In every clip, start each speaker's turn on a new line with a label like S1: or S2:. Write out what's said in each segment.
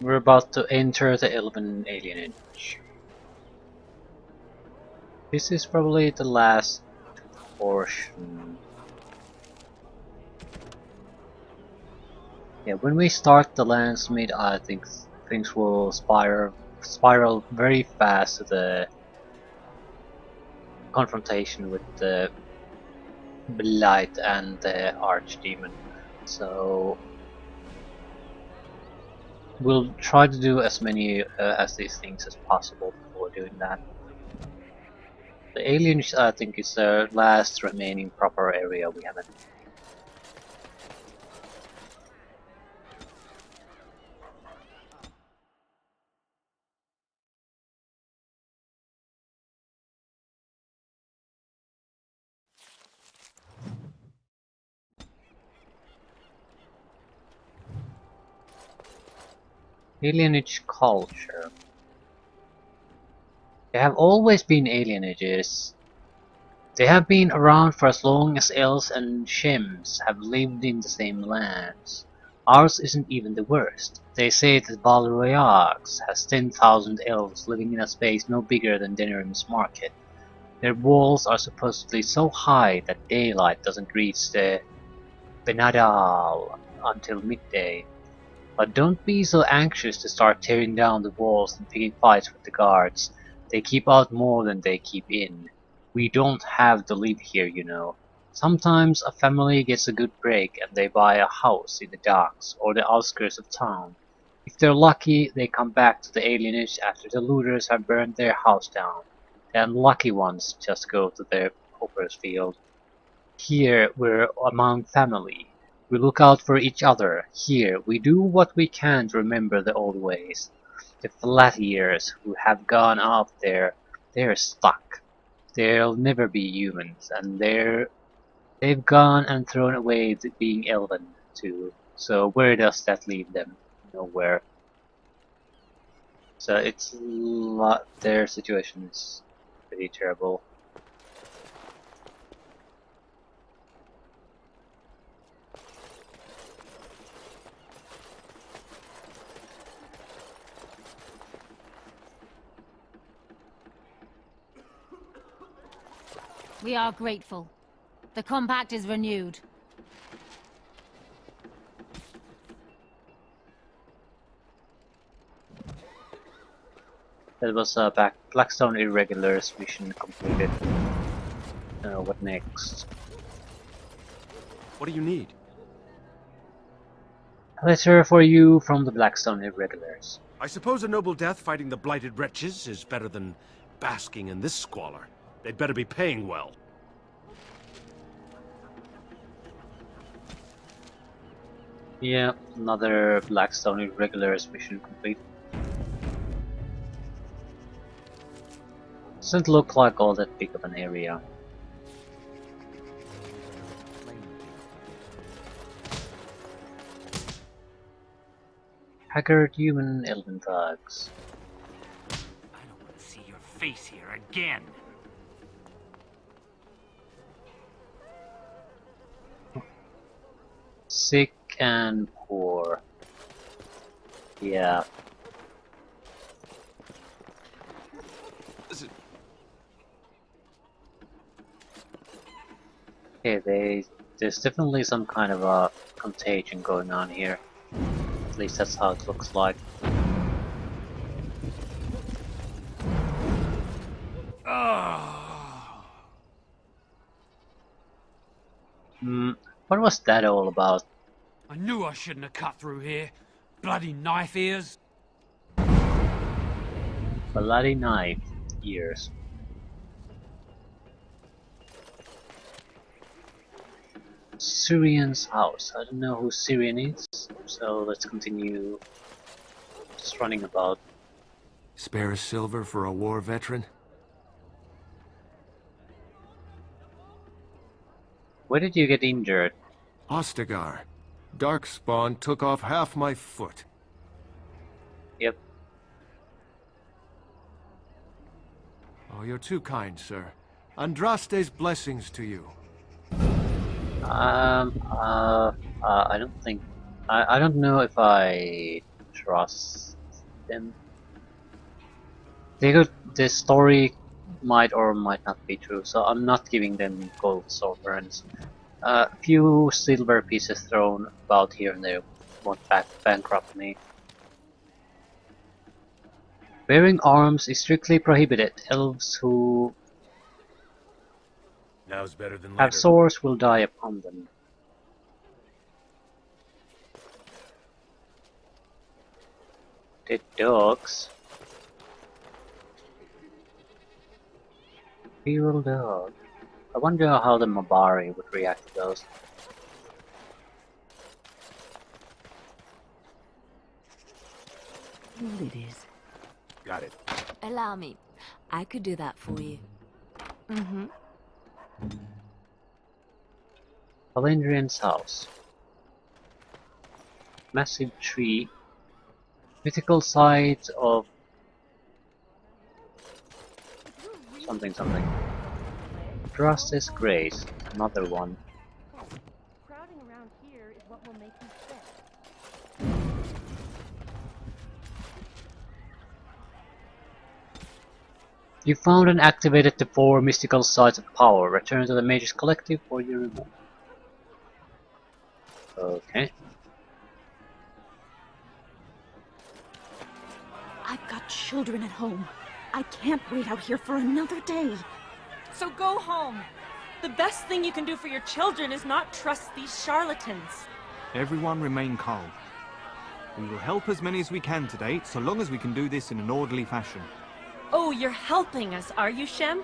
S1: We're about to enter the Elven alienage. This is probably the last portion. Yeah, when we start the landsmith, I think things will spiral very fast to the confrontation with the Blight and the Archdemon. So we'll try to do as many as these things as possible before doing that. The alienage, I think, is the last remaining proper area we haven't. Alienage culture. There have always been alienages. They have been around for as long as elves and shims have lived in the same lands. Ours isn't even the worst. They say that Valroyax has 10,000 elves living in a space no bigger than Denerim's market. Their walls are supposedly so high that daylight doesn't reach the Benadal until midday. But don't be so anxious to start tearing down the walls and picking fights with the guards. They keep out more than they keep in. We don't have to live here, you know. Sometimes a family gets a good break and they buy a house in the docks or the outskirts of town. If they're lucky, they come back to the alienage after the looters have burned their house down. The unlucky ones just go to their pauper's field. Here we're among family. We look out for each other. Here we do what we can to remember the old ways. The flat ears who have gone out there, they're stuck. They'll never be humans, and they've gone and thrown away being Elven too. So where does that leave them? Nowhere. So their situation is pretty terrible.
S2: We are grateful. The compact is renewed.
S1: That was a Blackstone Irregulars mission completed. What next?
S3: What do you need?
S1: A letter for you from the Blackstone Irregulars.
S3: I suppose a noble death fighting the blighted wretches is better than basking in this squalor. They'd better be paying well.
S1: Yeah, another Blackstone Irregulars mission complete. Doesn't look like all that big of an area. Haggard human elven thugs.
S4: I don't want to see your face here again.
S1: Sick and poor. Yeah. Okay, there's definitely some kind of a contagion going on here. At least that's how it looks like. What was that all about?
S4: I knew I shouldn't have cut through here. Bloody knife ears.
S1: Bloody knife ears. Syrian's house. I don't know who Syrian is, so let's continue just running about.
S3: Spare a silver for a war veteran?
S1: Where did you get injured?
S3: Ostagar. Darkspawn took off half my foot.
S1: Yep.
S3: Oh, you're too kind, sir. Andraste's blessings to you.
S1: I don't think... I don't know if I trust them. This story might or might not be true, so I'm not giving them gold sovereigns. A few silver pieces thrown about here and there won't bankrupt me. Wearing arms is strictly prohibited. Elves who
S3: Now's better than
S1: have
S3: later.
S1: swords will die upon them. Dead dogs. Feral dog. I wonder how the Mabari would react to those.
S5: It is.
S3: Got it.
S5: Allow me. I could do that for you. Mm-hmm.
S1: Valendrian's house. Massive tree. Mythical site of something something. Drus's Grace. Another one.
S6: Crowding around here is what will make you sick.
S1: You found and activated the 4 mystical sites of power. Return to the Mage's Collective for your reward. Okay.
S7: I've got children at home. I can't wait out here for another day.
S6: So go home. The best thing you can do for your children is not trust these charlatans.
S8: Everyone remain calm. We will help as many as we can today, so long as we can do this in an orderly fashion.
S6: Oh, you're helping us, are you, Shem?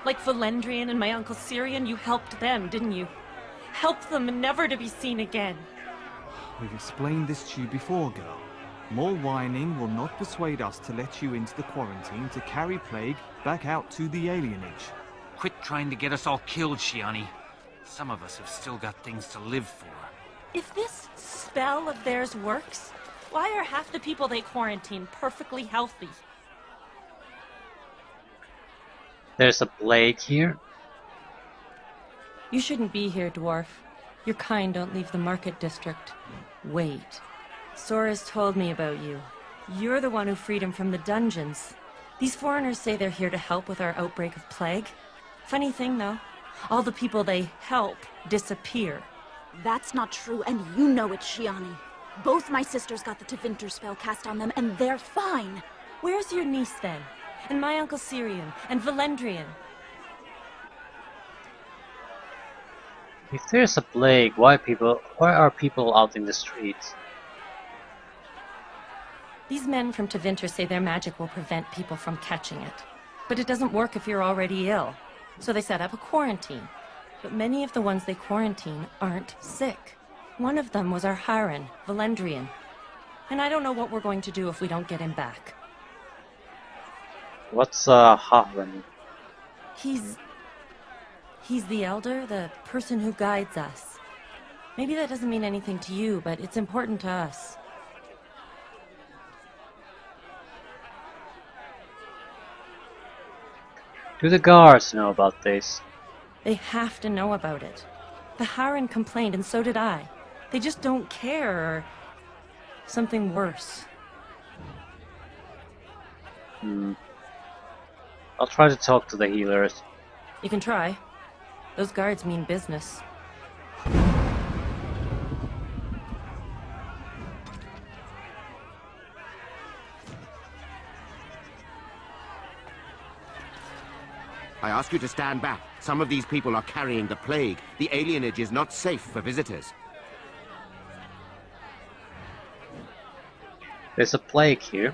S6: Like Valendrian and my Uncle Syrian, you helped them, didn't you? Helped them never to be seen again.
S8: We've explained this to you before, girl. More whining will not persuade us to let you into the quarantine to carry plague back out to the alienage.
S4: Quit trying to get us all killed, Shiani. Some of us have still got things to live for.
S6: If this spell of theirs works, why are half the people they quarantine perfectly healthy?
S1: There's a plague here.
S6: You shouldn't be here, dwarf. Your kind don't leave the market district. Wait. Sora's told me about you. You're the one who freed him from the dungeons. These foreigners say they're here to help with our outbreak of plague. Funny thing, though. All the people they help disappear.
S7: That's not true, and you know it, Shiani. Both my sisters got the Tevinter spell cast on them, and they're fine.
S6: Where's your niece, then? And my Uncle Syrian? And Valendrian?
S1: If there's a plague, why are people out in the streets?
S6: These men from Tevinter say their magic will prevent people from catching it. But it doesn't work if you're already ill. So they set up a quarantine. But many of the ones they quarantine aren't sick. One of them was our Hiren, Valendrian. And I don't know what we're going to do if we don't get him back.
S1: What's Haven?
S6: He's the elder, the person who guides us. Maybe that doesn't mean anything to you, but it's important to us.
S1: Do the guards know about this?
S6: They have to know about it. The Hiren complained, and so did I. They just don't care, or something worse.
S1: I'll try to talk to the healers.
S6: You can try. Those guards mean business.
S9: I ask you to stand back. Some of these people are carrying the plague. The alienage is not safe for visitors.
S1: There's a plague here.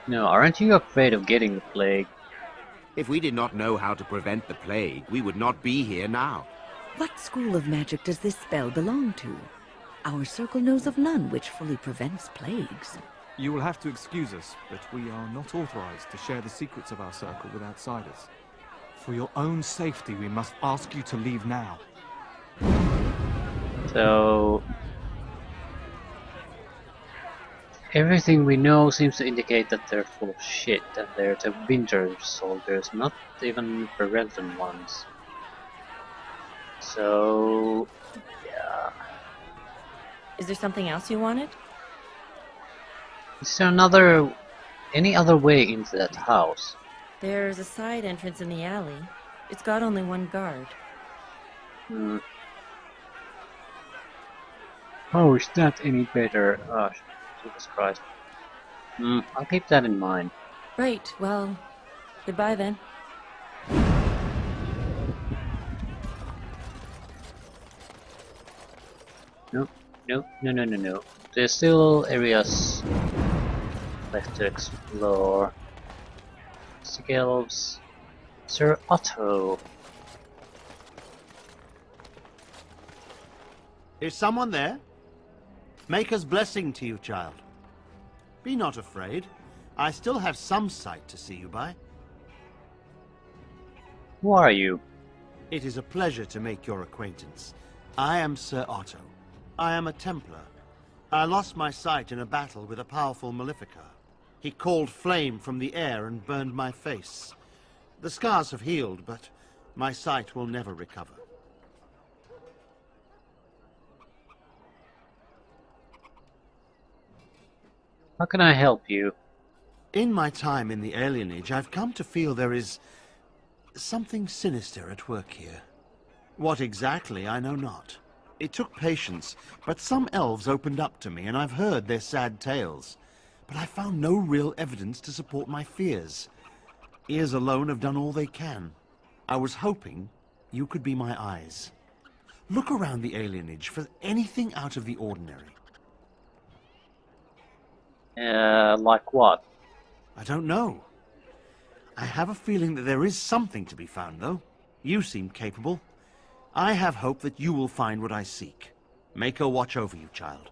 S1: No, aren't you afraid of getting the plague?
S9: If we did not know how to prevent the plague, we would not be here now.
S5: What school of magic does this spell belong to? Our circle knows of none which fully prevents plagues.
S8: You will have to excuse us, but we are not authorized to share the secrets of our circle with outsiders. For your own safety, we must ask you to leave now.
S1: So... everything we know seems to indicate that they're full of shit, and they're the winter soldiers, not even Ferelden ones. So... yeah...
S6: Is there something else you wanted?
S1: Is there any other way into that house?
S6: There's a side entrance in the alley. It's got only one guard.
S1: Hmm. Oh, is that any better? Oh, Jesus Christ. I'll keep that in mind.
S6: Right, well, goodbye then.
S1: Nope, nope, no. There's still areas left to explore. Skills. Sir Otto.
S10: Is someone there? Maker's blessing to you, child. Be not afraid. I still have some sight to see you by.
S1: Who are you?
S10: It is a pleasure to make your acquaintance. I am Sir Otto. I am a Templar. I lost my sight in a battle with a powerful Maleficar. He called flame from the air and burned my face. The scars have healed, but my sight will never recover.
S1: How can I help you?
S10: In my time in the alienage, I've come to feel there is something sinister at work here. What exactly, I know not. It took patience, but some elves opened up to me, and I've heard their sad tales. But I found no real evidence to support my fears. Ears alone have done all they can. I was hoping you could be my eyes. Look around the alienage for anything out of the ordinary.
S1: Like what?
S10: I don't know. I have a feeling that there is something to be found, though. You seem capable. I have hope that you will find what I seek. Maker watch over you, child.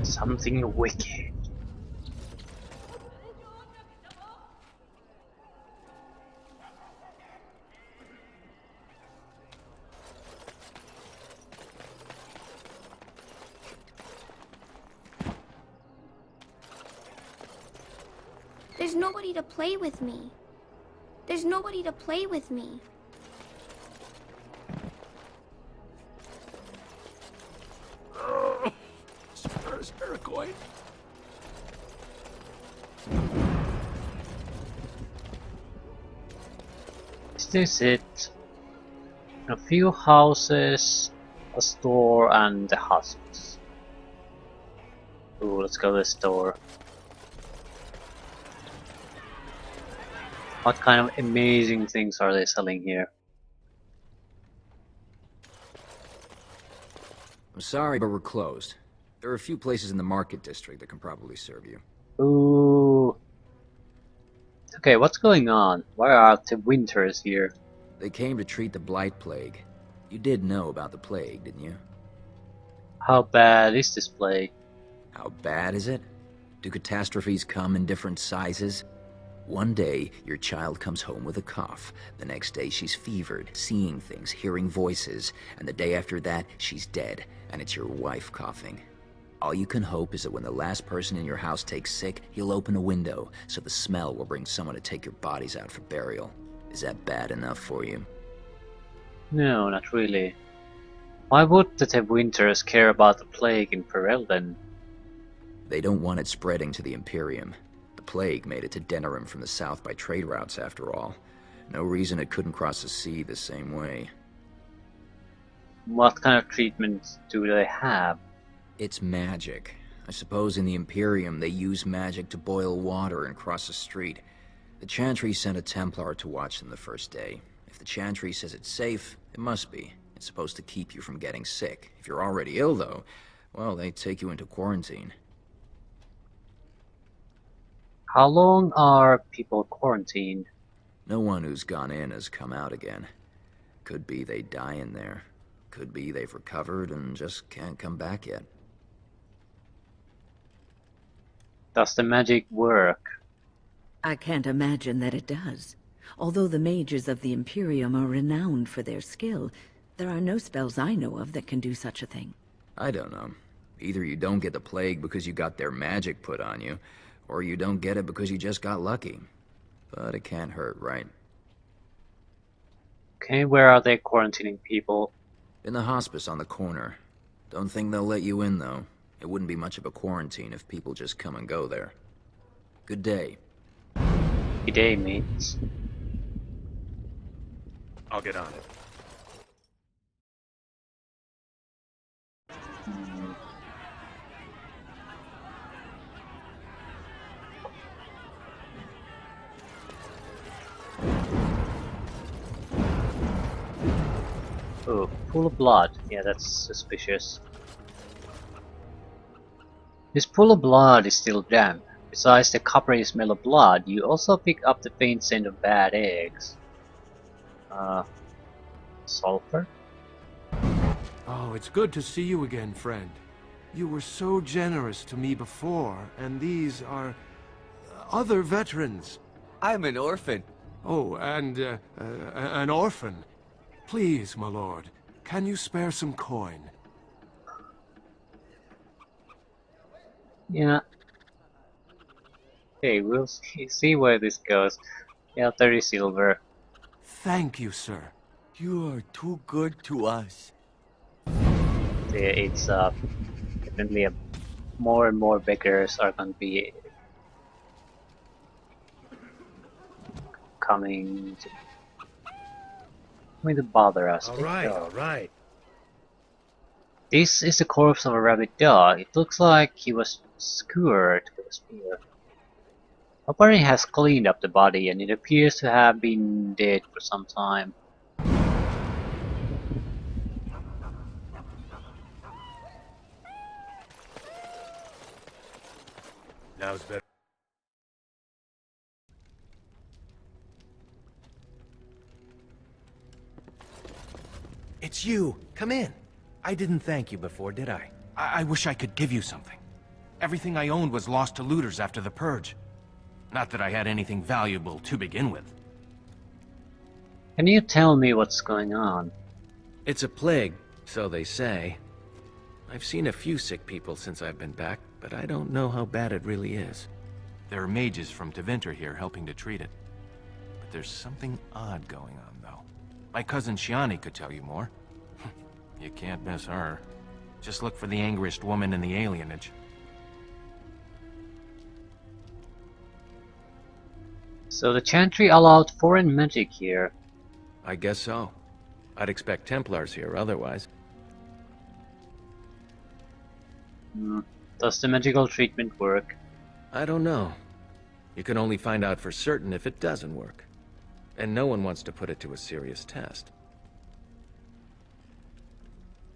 S1: Something wicked.
S11: There's nobody to play with me. There's nobody to play with me.
S3: Spiracoid.
S1: Is this it? A few houses, a store, and a hospice. Ooh, let's go to the store. What kind of amazing things are they selling here?
S12: I'm sorry, but we're closed. There are a few places in the market district that can probably serve you.
S1: Ooh. Okay, what's going on? Why are the winters here?
S12: They came to treat the Blight Plague. You did know about the plague, didn't you?
S1: How bad is this plague?
S12: How bad is it? Do catastrophes come in different sizes? One day, your child comes home with a cough. The next day, she's fevered, seeing things, hearing voices. And the day after that, she's dead, and it's your wife coughing. All you can hope is that when the last person in your house takes sick, you'll open a window, so the smell will bring someone to take your bodies out for burial. Is that bad enough for you?
S1: No, not really. Why would the Winters care about the plague in Elven?
S12: They don't want it spreading to the Imperium. The plague made it to Denerim from the south by trade routes, after all. No reason it couldn't cross the sea the same way.
S1: What kind of treatment do they have?
S12: It's magic. I suppose in the Imperium they use magic to boil water and cross a street. The Chantry sent a Templar to watch them the first day. If the Chantry says it's safe, it must be. It's supposed to keep you from getting sick. If you're already ill, though, well, they take you into quarantine.
S1: How long are people quarantined?
S12: No one who's gone in has come out again. Could be they die in there. Could be they've recovered and just can't come back yet.
S1: Does the magic work?
S5: I can't imagine that it does. Although the mages of the Imperium are renowned for their skill, there are no spells I know of that can do such a thing.
S12: I don't know. Either you don't get the plague because you got their magic put on you, or you don't get it because you just got lucky. But it can't hurt, right?
S1: Okay, where are they quarantining people?
S12: In the hospice on the corner. Don't think they'll let you in, though. It wouldn't be much of a quarantine if people just come and go there. Good day.
S1: Good day, mates.
S3: I'll get on it.
S1: Oh, pool of blood. Yeah, that's suspicious. This pool of blood is still damp. Besides the coppery smell of blood, you also pick up the faint scent of bad eggs. Sulfur?
S3: Oh, it's good to see you again, friend. You were so generous to me before, and these are other veterans.
S13: I'm an orphan.
S3: Oh, and an orphan. Please, my lord, can you spare some coin?
S1: Yeah. Okay, we'll see where this goes. Yeah, 30 silver.
S3: Thank you, sir.
S13: You are too good to us.
S1: Yeah, it's definitely more and more beggars are gonna be coming to bother us.
S14: All right.
S1: This is the corpse of a rabid dog. It looks like he was skewered with a spear. Nobody has cleaned up the body, and it appears to have been dead for some time.
S3: Now's better.
S14: It's you. Come in. I didn't thank you before, did I?
S3: I wish I could give you something. Everything I owned was lost to looters after the purge. Not that I had anything valuable to begin with.
S1: Can you tell me what's going on?
S14: It's a plague, so they say. I've seen a few sick people since I've been back, but I don't know how bad it really is.
S3: There are mages from Tevinter here helping to treat it. But there's something odd going on, though. My cousin Shiani could tell you more. You can't miss her. Just look for the angriest woman in the alienage.
S1: So the Chantry allowed foreign magic here.
S14: I guess so. I'd expect Templars here otherwise.
S1: Does the magical treatment work?
S14: I don't know. You can only find out for certain if it doesn't work. And no one wants to put it to a serious test.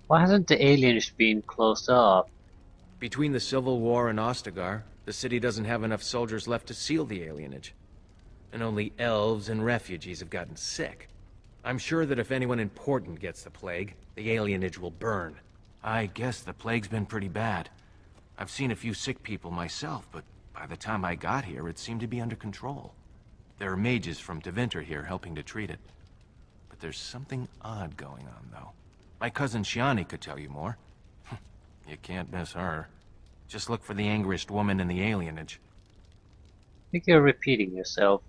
S1: Why hasn't the alienage been closed up?
S14: Between the Civil War and Ostagar, the city doesn't have enough soldiers left to seal the alienage. And only elves and refugees have gotten sick. I'm sure that if anyone important gets the plague, the alienage will burn.
S3: I guess the plague's been pretty bad. I've seen a few sick people myself, but by the time I got here, it seemed to be under control. There are mages from Tevinter here helping to treat it. But there's something odd going on, though. My cousin Shiani could tell you more. You can't miss her. Just look for the angriest woman in the alienage.
S1: I think you're repeating yourself.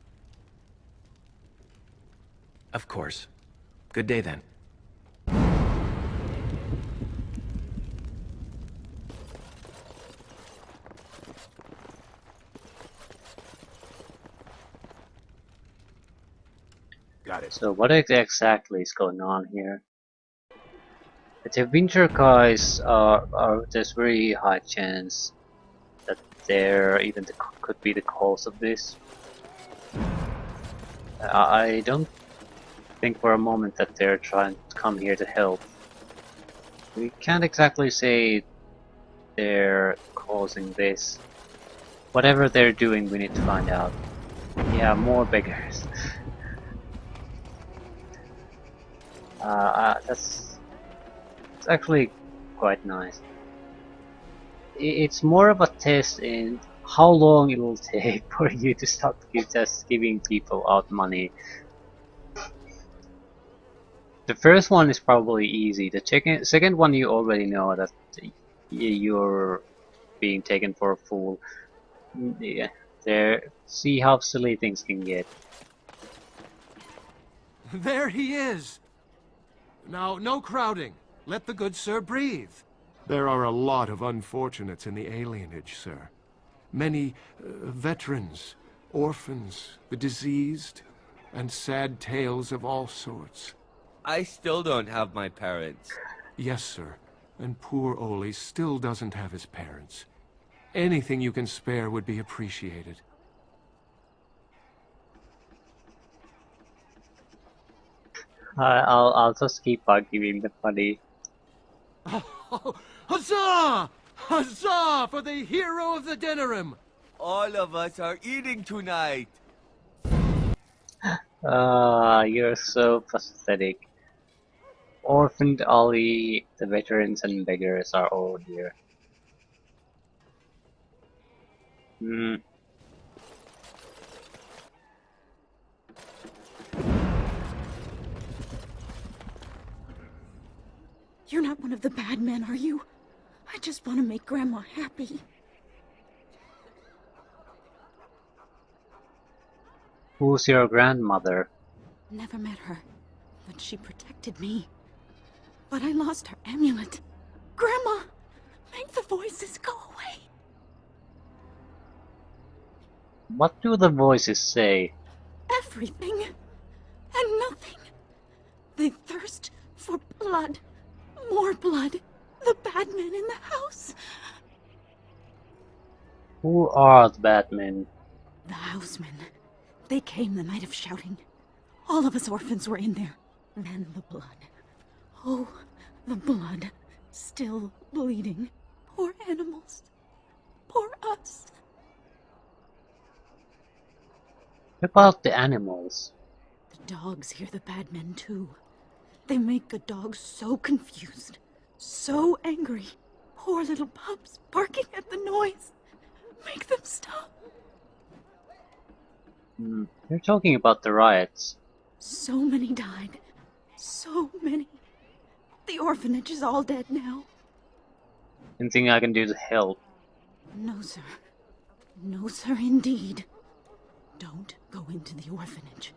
S14: Of course. Good day then.
S3: Got it.
S1: So what exactly is going on here? The winter guys there's very high chance that they're even could be the cause of this. I don't think for a moment that they're trying to come here to help. We can't exactly say they're causing this. Whatever they're doing, we need to find out. Yeah, more beggars. It's actually quite nice. It's more of a test in how long it will take for you to stop just giving people out money. The first one is probably easy. The second one you already know that you're being taken for a fool. Yeah, see how silly things can get.
S3: There he is! Now, no crowding. Let the good sir breathe.
S15: There are a lot of unfortunates in the alienage, sir. Many veterans, orphans, the diseased, and sad tales of all sorts.
S13: I still don't have my parents.
S15: Yes, sir. And poor Oli still doesn't have his parents. Anything you can spare would be appreciated.
S1: I'll just keep arguing the funny.
S15: Huzzah! Huzzah for the hero of the dinnerim!
S13: All of us are eating tonight.
S1: You're so pathetic. Orphaned Ollie, the veterans and beggars are all here.
S7: You're not one of the bad men, are you? I just want to make Grandma happy.
S1: Who's your grandmother?
S7: Never met her, but she protected me. But I lost her amulet. Grandma, make the voices go away.
S1: What do the voices say?
S7: Everything and nothing. They thirst for blood. More blood. The bad men in the house.
S1: Who are the bad men?
S7: The housemen. They came the night of shouting. All of us orphans were in there. Then the blood. Oh, the blood. Still bleeding. Poor animals. Poor us.
S1: What about the animals?
S7: The dogs hear the bad men too. They make the dogs so confused. So angry. Poor little pups barking at the noise. Make them stop.
S1: You're talking about the riots.
S7: So many died. So many. The orphanage is all dead now.
S1: Anything I can do to help?
S7: No, sir. No, sir, indeed. Don't go into the orphanage.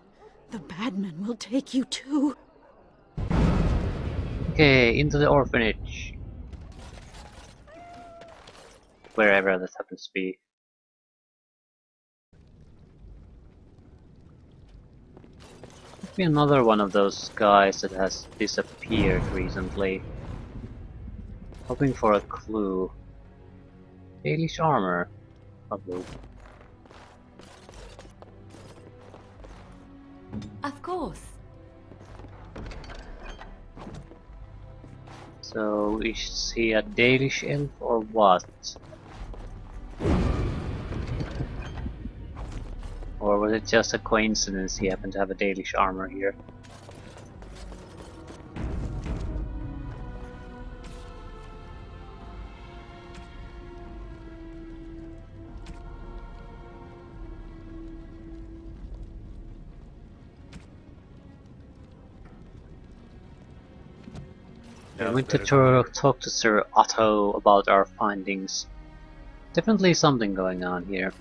S7: The bad men will take you too.
S1: Okay, into the orphanage. Wherever that happens to be. Could be another one of those guys that has disappeared recently. Hoping for a clue. Dalish armor. Probably.
S2: Of course.
S1: So, is he a Dalish elf or what? Or was it just a coincidence he happened to have a Dalish armor here? I went to talk to Sir Otto about our findings. Definitely something going on here.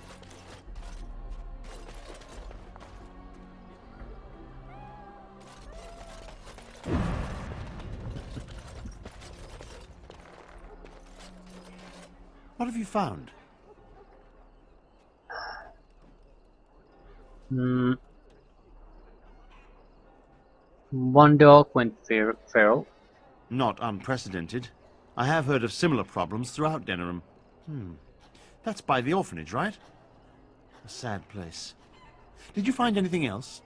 S10: What have you found?
S1: One dog went feral.
S10: Not unprecedented. I have heard of similar problems throughout Denerim. That's by the orphanage, right? A sad place. Did you find anything else?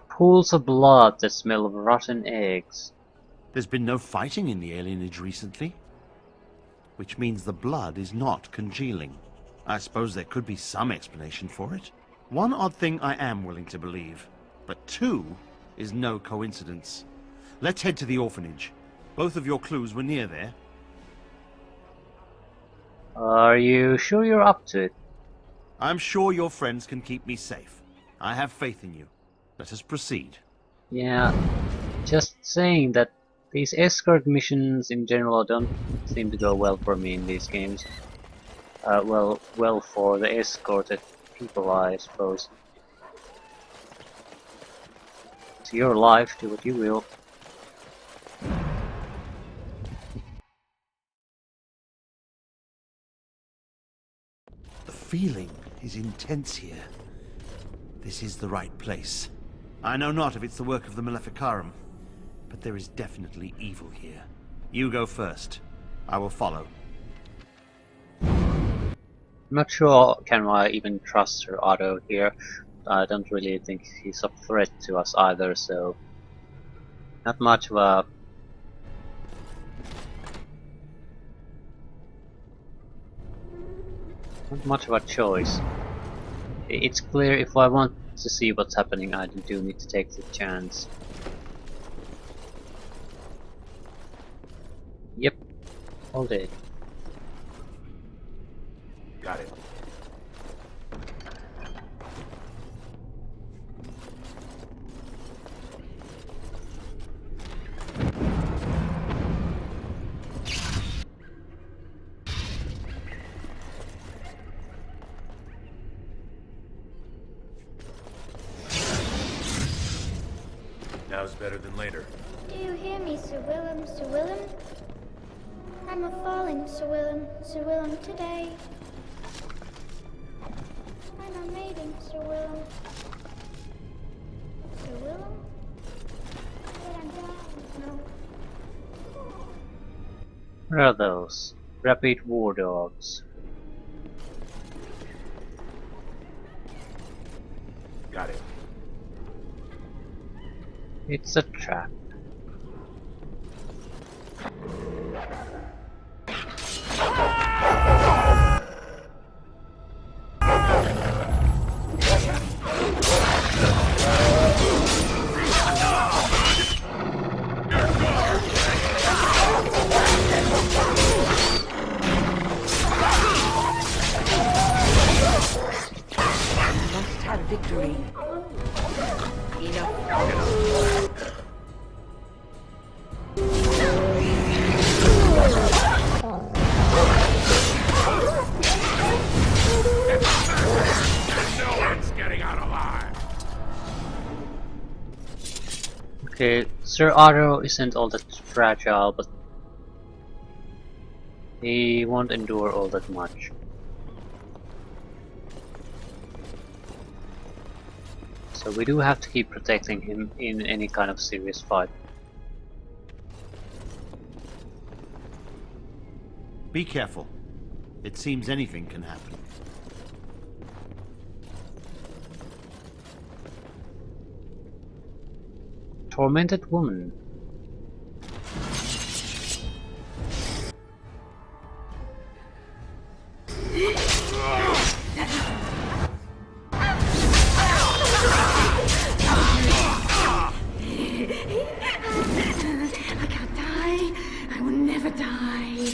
S1: Pools of blood that smell of rotten eggs.
S10: There's been no fighting in the alienage recently. Which means the blood is not congealing. I suppose there could be some explanation for it. One odd thing I am willing to believe, but two is no coincidence. Let's head to the orphanage. Both of your clues were near there.
S1: Are you sure you're up to it?
S10: I'm sure your friends can keep me safe. I have faith in you. Let us proceed.
S1: Yeah, just saying that these escort missions in general don't seem to go well for me in these games. Well for the escorted people, I suppose. It's your life, do what you will.
S10: feeling is intense here. This is the right place. I know not if it's the work of the Maleficarum, but there is definitely evil here. You go first. I will follow.
S1: I'm not sure can I even trust Sir Otto here. I don't really think he's a threat to us either, so not much of a choice. It's clear if I want to see what's happening, I do need to take the chance. Yep, all dead.
S3: Got it. Now's better than later.
S11: Do you hear me, Sir Willem, Sir Willem? I'm a falling, Sir Willem, Sir Willem, today. I'm a maiden, Sir Willem. Sir Willem? But I'm dying, no.
S1: What are those? Rapid war dogs.
S3: Got it.
S1: It's a trap.
S5: Must have victory. Enough.
S15: No one's getting out alive.
S1: Okay, Sir Otto isn't all that fragile, but he won't endure all that much. So we do have to keep protecting him in any kind of serious fight.
S10: Be careful. It seems anything can happen.
S1: Tormented woman.
S7: I can't die. I will never die.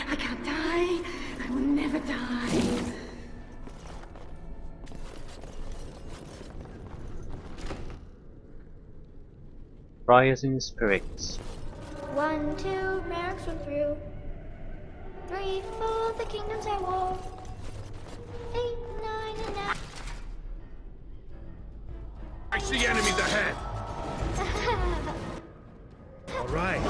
S7: I can't die. I will never die.
S1: Rising spirits.
S11: 1, 2, barracks from through. 3, 4, the kingdoms at war. 8, 9, and 9.
S15: I see enemies ahead.
S14: All right.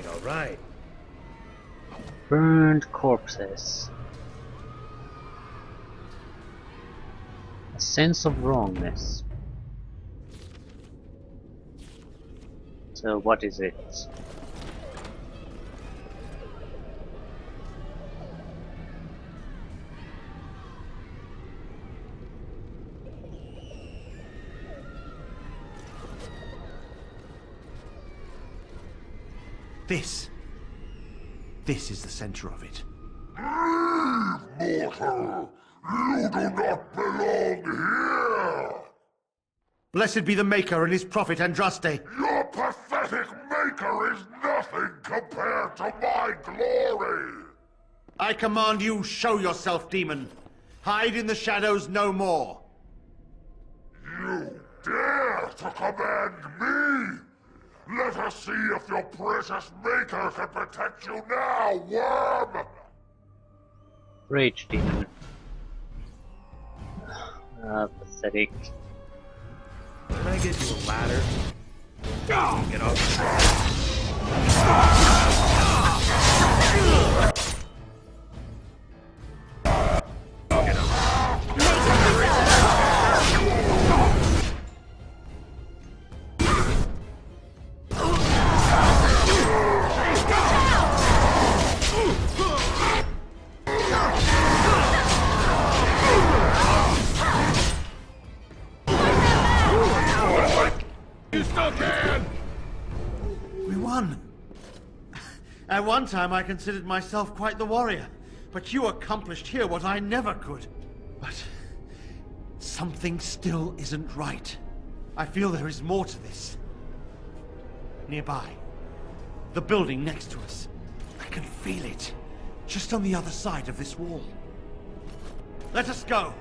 S14: All right.
S1: Burned corpses. A sense of wrongness. So what is it?
S10: This is the center of it.
S15: Mortal! You do not belong here!
S10: Blessed be the Maker and his prophet Andraste.
S15: Your pathetic maker is nothing compared to my glory!
S10: I command you, show yourself, demon. Hide in the shadows no more.
S16: You dare to command me? Let us see if your precious maker can protect you now, worm!
S1: Rage demon. Pathetic.
S14: Can I get you a ladder? Get off.
S16: You still can!
S10: We won. At one time I considered myself quite the warrior, but you accomplished here what I never could. But something still isn't right. I feel there is more to this. Nearby, the building next to us. I can feel it, just on the other side of this wall. Let us go.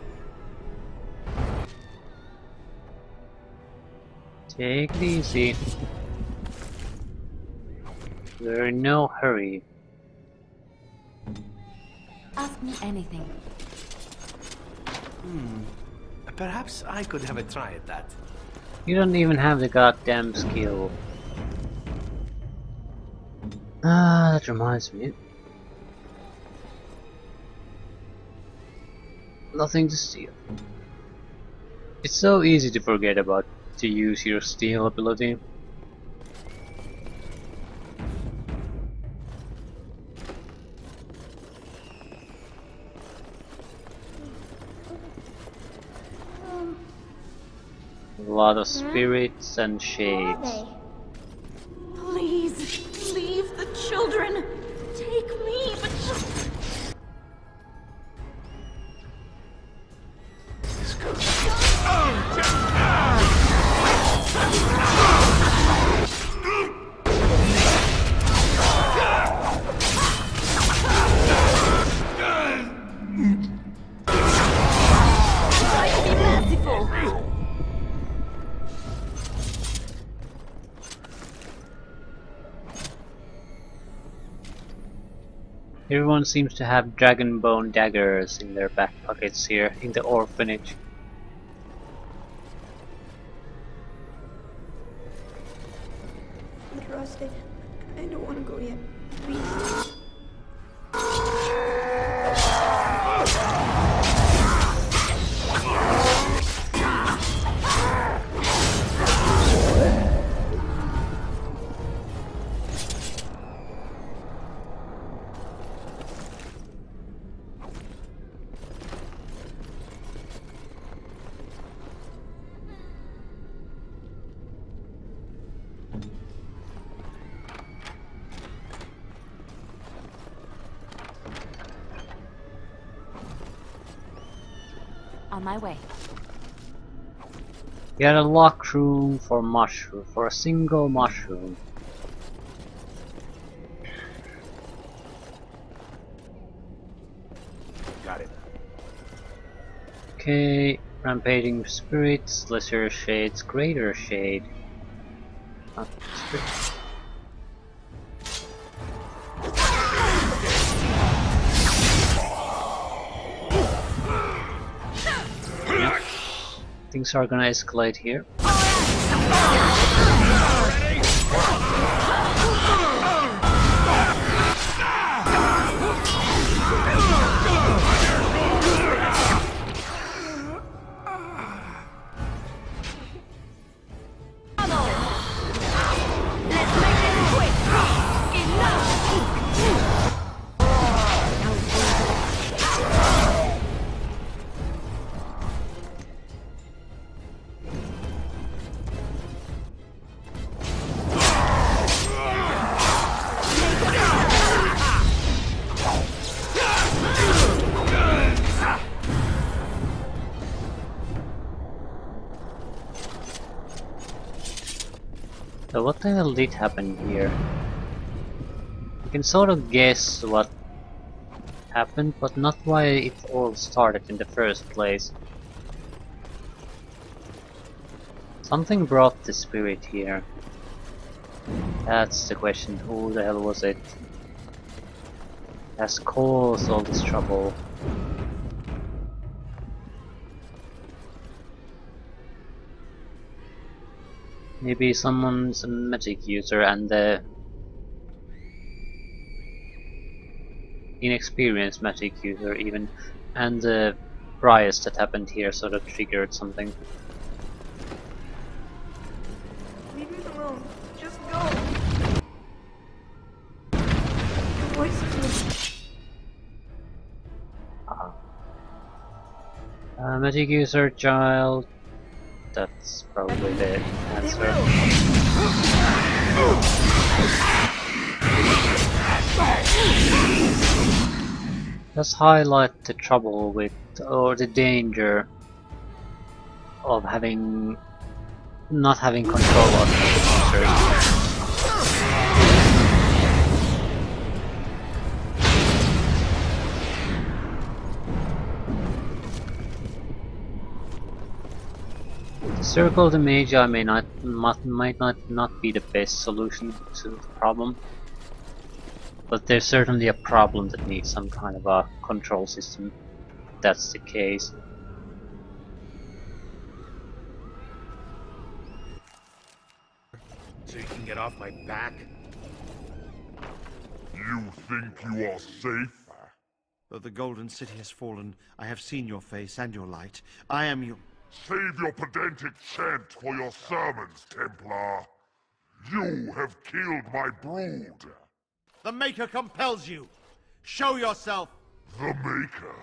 S1: Take it easy. We're in no hurry.
S2: Ask me anything.
S17: Perhaps I could have a try at that.
S1: You don't even have the goddamn skill. Ah, that reminds me. Nothing to steal. It's so easy to forget about to use your steal ability. A lot of spirits and shades.
S7: Please, leave the children. Take me, but just...
S1: Everyone seems to have dragon bone daggers in their back pockets here in the orphanage.
S7: Rusted. I don't want to go yet. Please.
S2: On my way.
S1: Get a lock room for mushroom, for a single mushroom.
S17: Got it.
S1: Okay, rampaging spirits, lesser shades, greater shade. Spirits. Things are gonna escalate here. So what the hell did happen here? You can sort of guess what happened, but not why it all started in the first place. Something brought the spirit here. That's the question. Who the hell was it? Has caused all this trouble. Maybe someone's a magic user and the inexperienced magic user even, and the riots that happened here sort of triggered something.
S18: Leave me alone. Just go. The voices
S1: Magic user child. That's probably the answer. Let's highlight the trouble with, or the danger of not having control of the users. Circle the Magi might not be the best solution to the problem, but there's certainly a problem that needs some kind of a control system. If that's the case.
S14: So you can get off my back?
S16: You think you are safe?
S10: Though the Golden City has fallen, I have seen your face and your light. I am you.
S16: Save your pedantic chant for your sermons, Templar. You have killed my brood.
S10: The Maker compels you. Show yourself.
S16: The Maker?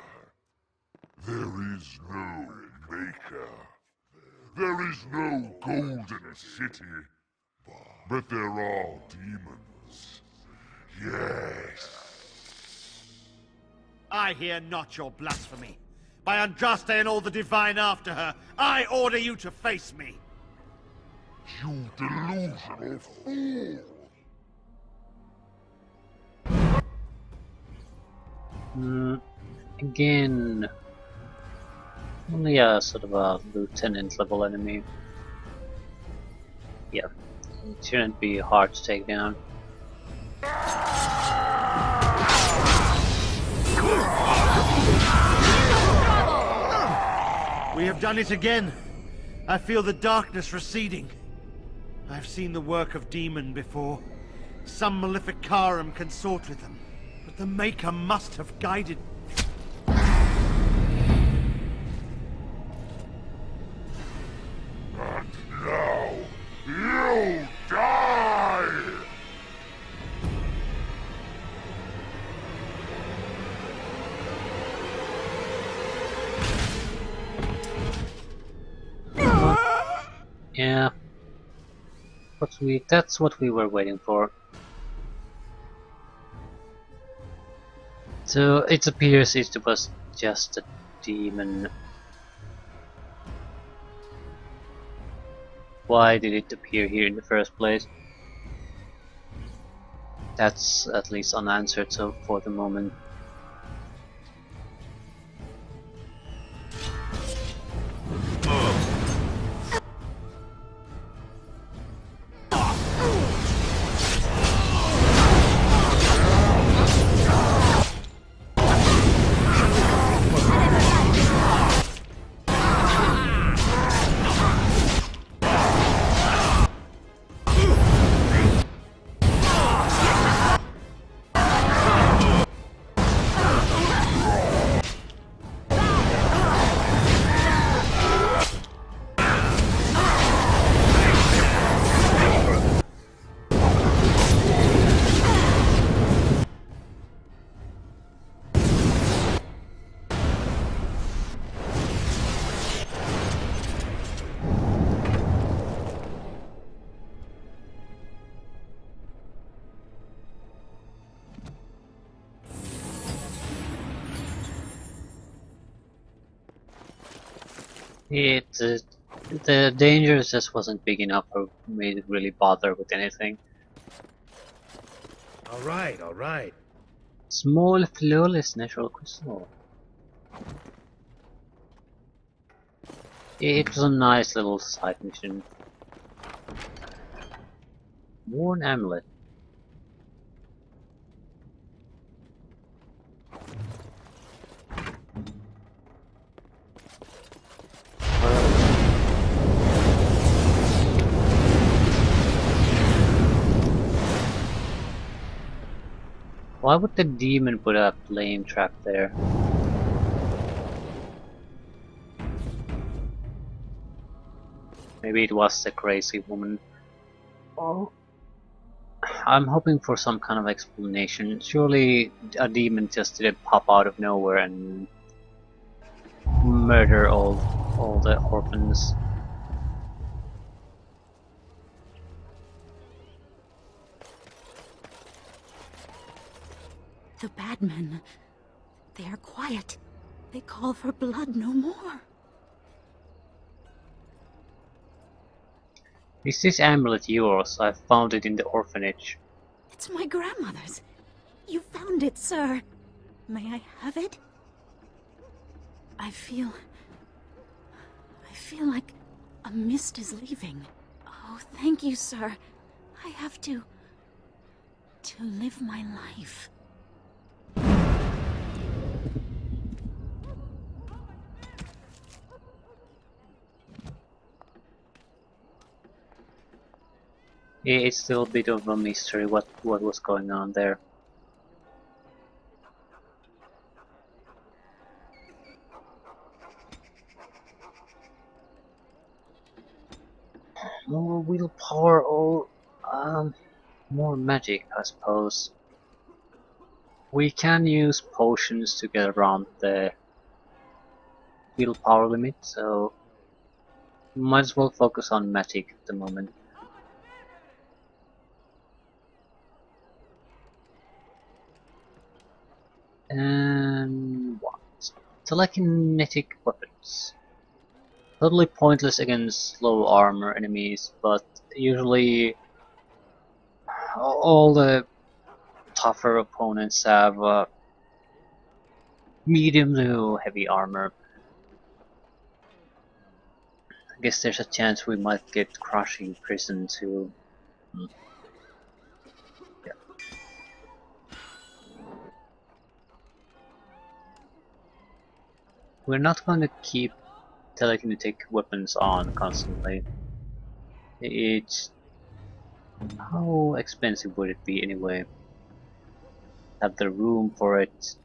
S16: There is no Maker. There is no Golden City. But there are demons. Yes.
S10: I hear not your blasphemy. By Andraste and all the divine after her, I order you to face me.
S16: You delusional fool!
S1: Again, only a sort of a lieutenant level enemy. Yeah, it shouldn't be hard to take down.
S10: We have done it again. I feel the darkness receding. I've seen the work of demon before. Some malefic Karam consort with them. But the Maker must have guided.
S16: And now, you die!
S1: Yeah, that's what we were waiting for. So it appears it was just a demon. Why did it appear here in the first place? That's at least unanswered so for the moment. The danger just wasn't big enough for me to really bother with anything.
S14: All right, all right.
S1: Small, flawless natural crystal. It was a nice little side mission. Worn amulet. Why would the demon put a flame trap there? Maybe it was the crazy woman. Oh. I'm hoping for some kind of explanation. Surely a demon just didn't pop out of nowhere and murder all the orphans.
S7: The bad men, they are quiet. They call for blood no more.
S1: Is this amulet yours? I found it in the orphanage.
S7: It's my grandmother's. You found it, sir. May I have it? I feel like a mist is leaving. Oh, thank you, sir. I have to live my life.
S1: It's still a bit of a mystery what was going on there. More willpower or more magic, I suppose. We can use potions to get around the willpower limit, so might as well focus on magic at the moment. And what? Telekinetic weapons. Totally pointless against low armor enemies, but usually all the tougher opponents have medium to heavy armor. I guess there's a chance we might get crushing prison too. Yeah. We're not going to keep telekinetic weapons on constantly. It's... how expensive would it be anyway? Have the room for it.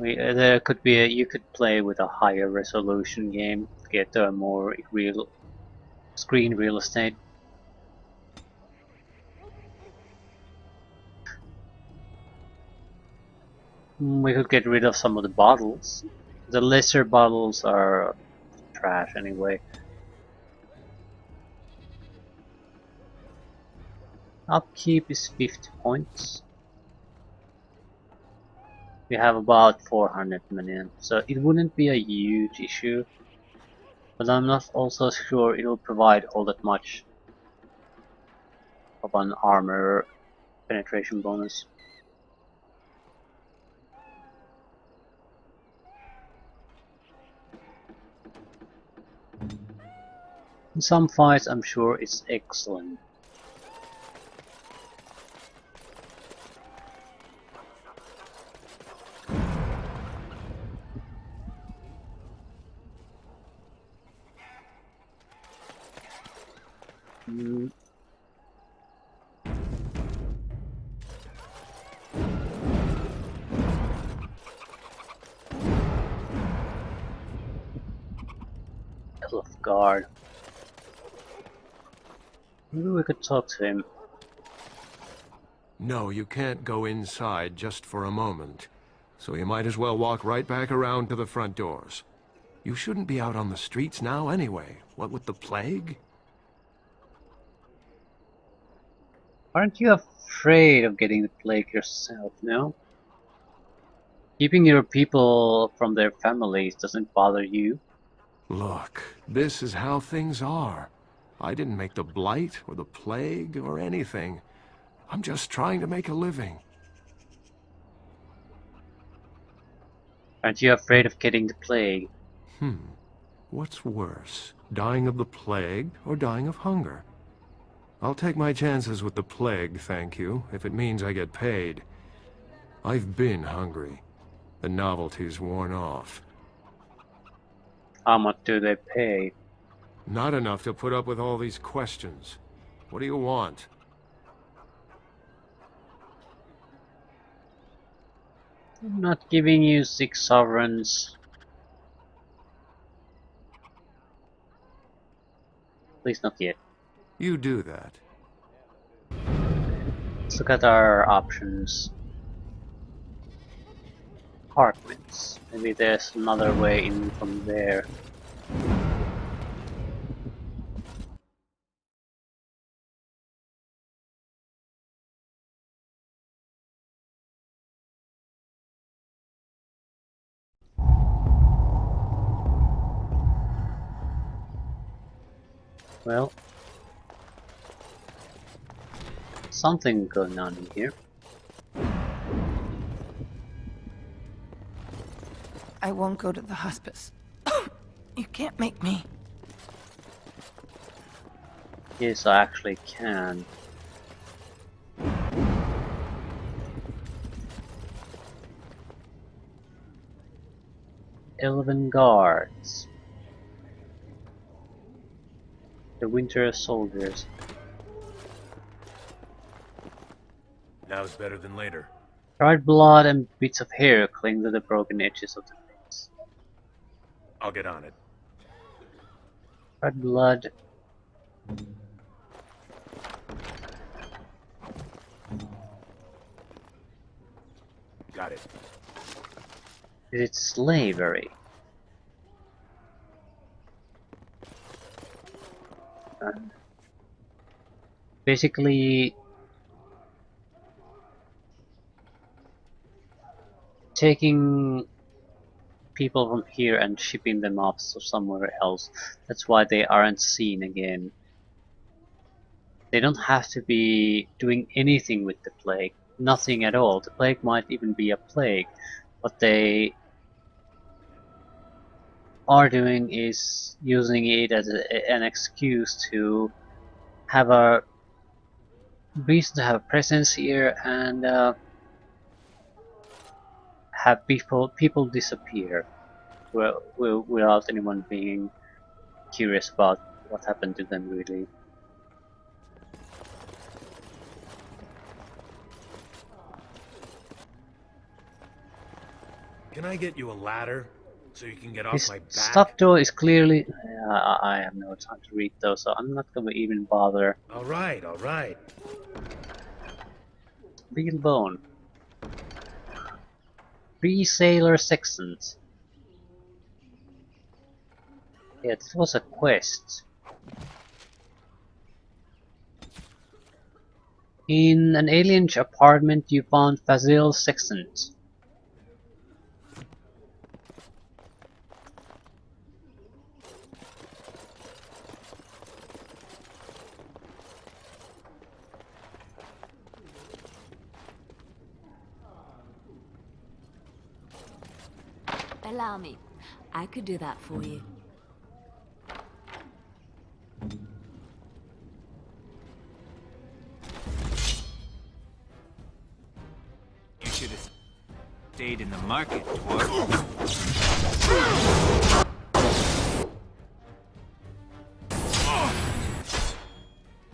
S1: There could be you could play with a higher resolution game, get a more real screen real estate. We could get rid of some of the bottles. The lesser bottles are trash anyway. Upkeep is 50 points. We have about 400 million, so it wouldn't be a huge issue. But I'm not also sure it'll provide all that much of an armor penetration bonus. In some fights I'm sure it's excellent. Of guard. Maybe we could talk to him.
S15: No, you can't go inside just for a moment. So you might as well walk right back around to the front doors. You shouldn't be out on the streets now anyway. What with the plague?
S1: Aren't you afraid of getting the plague yourself, no? Keeping your people from their families doesn't bother you.
S15: Look, this is how things are. I didn't make the blight or the plague or anything. I'm just trying to make a living.
S1: Aren't you afraid of getting the plague?
S15: What's worse, dying of the plague or dying of hunger? I'll take my chances with the plague, thank you, if it means I get paid. I've been hungry. The novelty's worn off.
S1: How much do they pay?
S15: Not enough to put up with all these questions. What do you want?
S1: I'm not giving you 6 sovereigns. Please not yet.
S15: You do that.
S1: Let's look at our options. Apartments. Maybe there's another way in from there. Well, something going on in here.
S18: I won't go to the hospice. You can't make me.
S1: Yes, I actually can. Elven guards. The winter soldiers.
S14: Now's better than later.
S1: Dried blood and bits of hair cling to the broken edges of the face.
S14: I'll get on it.
S1: Dried blood.
S14: Got it.
S1: Is it slavery? Basically, taking people from here and shipping them off to somewhere else. That's why they aren't seen again. They don't have to be doing anything with the plague. Nothing at all. The plague might even be a plague. What they are doing is using it as an excuse to have a reason to have a presence here and have people disappear without anyone being curious about what happened to them really.
S14: Can I get you a ladder so you can get off
S1: This
S14: my back?
S1: stop door is clearly... I have no time to read those, so I'm not going to even bother.
S14: All right, all right.
S1: Real bone. 3 sailor sextons. Yeah, this was a quest. In an alienage apartment, you found Fazil sextants.
S5: Allow me. I could do that for you.
S4: You should have stayed in the market, dwarf.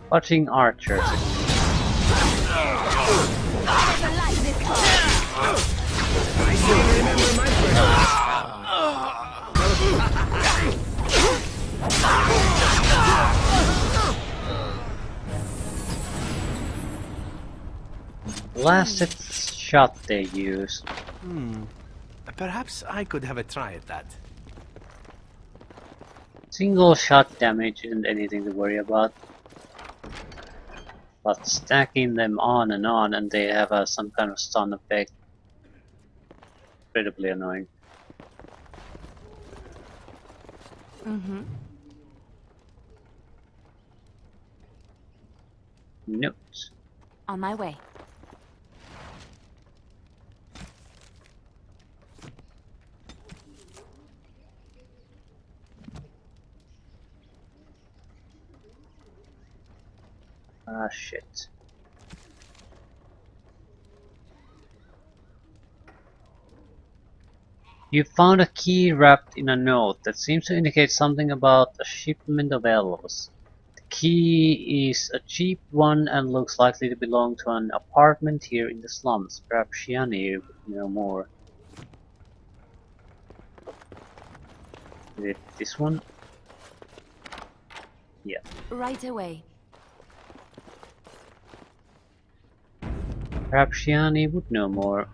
S1: Watching archers. Last shot they used.
S17: Perhaps I could have a try at that.
S1: Single shot damage isn't anything to worry about. But stacking them on and they have some kind of stun effect. Incredibly annoying. Note.
S2: On my way.
S1: Ah, shit. You found a key wrapped in a note that seems to indicate something about a shipment of elves. The key is a cheap one and looks likely to belong to an apartment here in the slums. Perhaps Shiani would know more. Is it this one? Yeah.
S2: Right away.
S1: Perhaps Shiani would know more.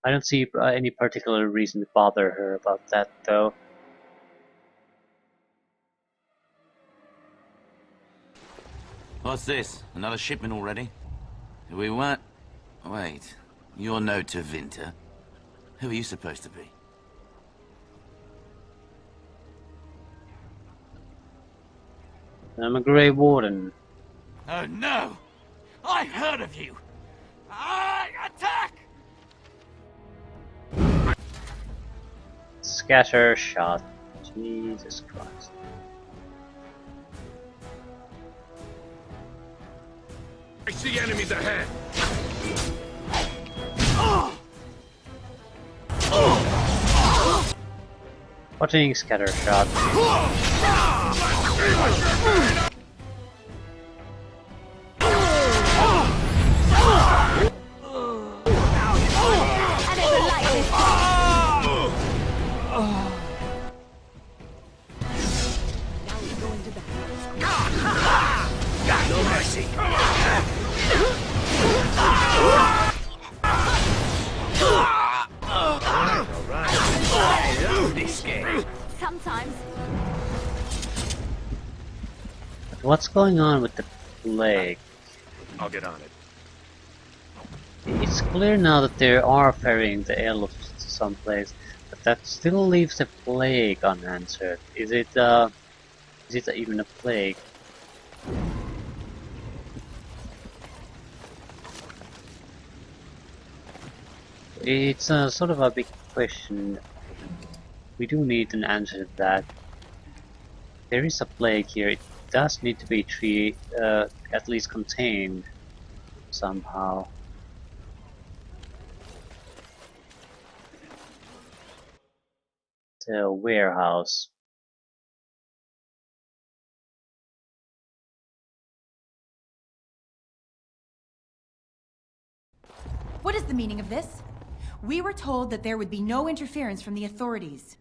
S1: I don't see any particular reason to bother her about that, though.
S19: What's this? Another shipment already? We weren't... Wait. You're no Tevinter. Who are you supposed to be?
S1: I'm a Grey Warden.
S19: Oh no! I heard of you! Attack!
S1: Scatter shot. Jesus Christ.
S16: I see enemies ahead!
S1: Watching scatter shot.
S16: No mercy!
S2: Sometimes.
S1: What's going on with the plague?
S15: I'll get on it.
S1: It's clear now that they are ferrying the elves to someplace, but that still leaves the plague unanswered. Is it even a plague? It's sort of a big question. We do need an answer to that. There is a plague here. It does need to be at least contained somehow. The warehouse.
S20: What is the meaning of this? We were told that there would be no interference from the authorities.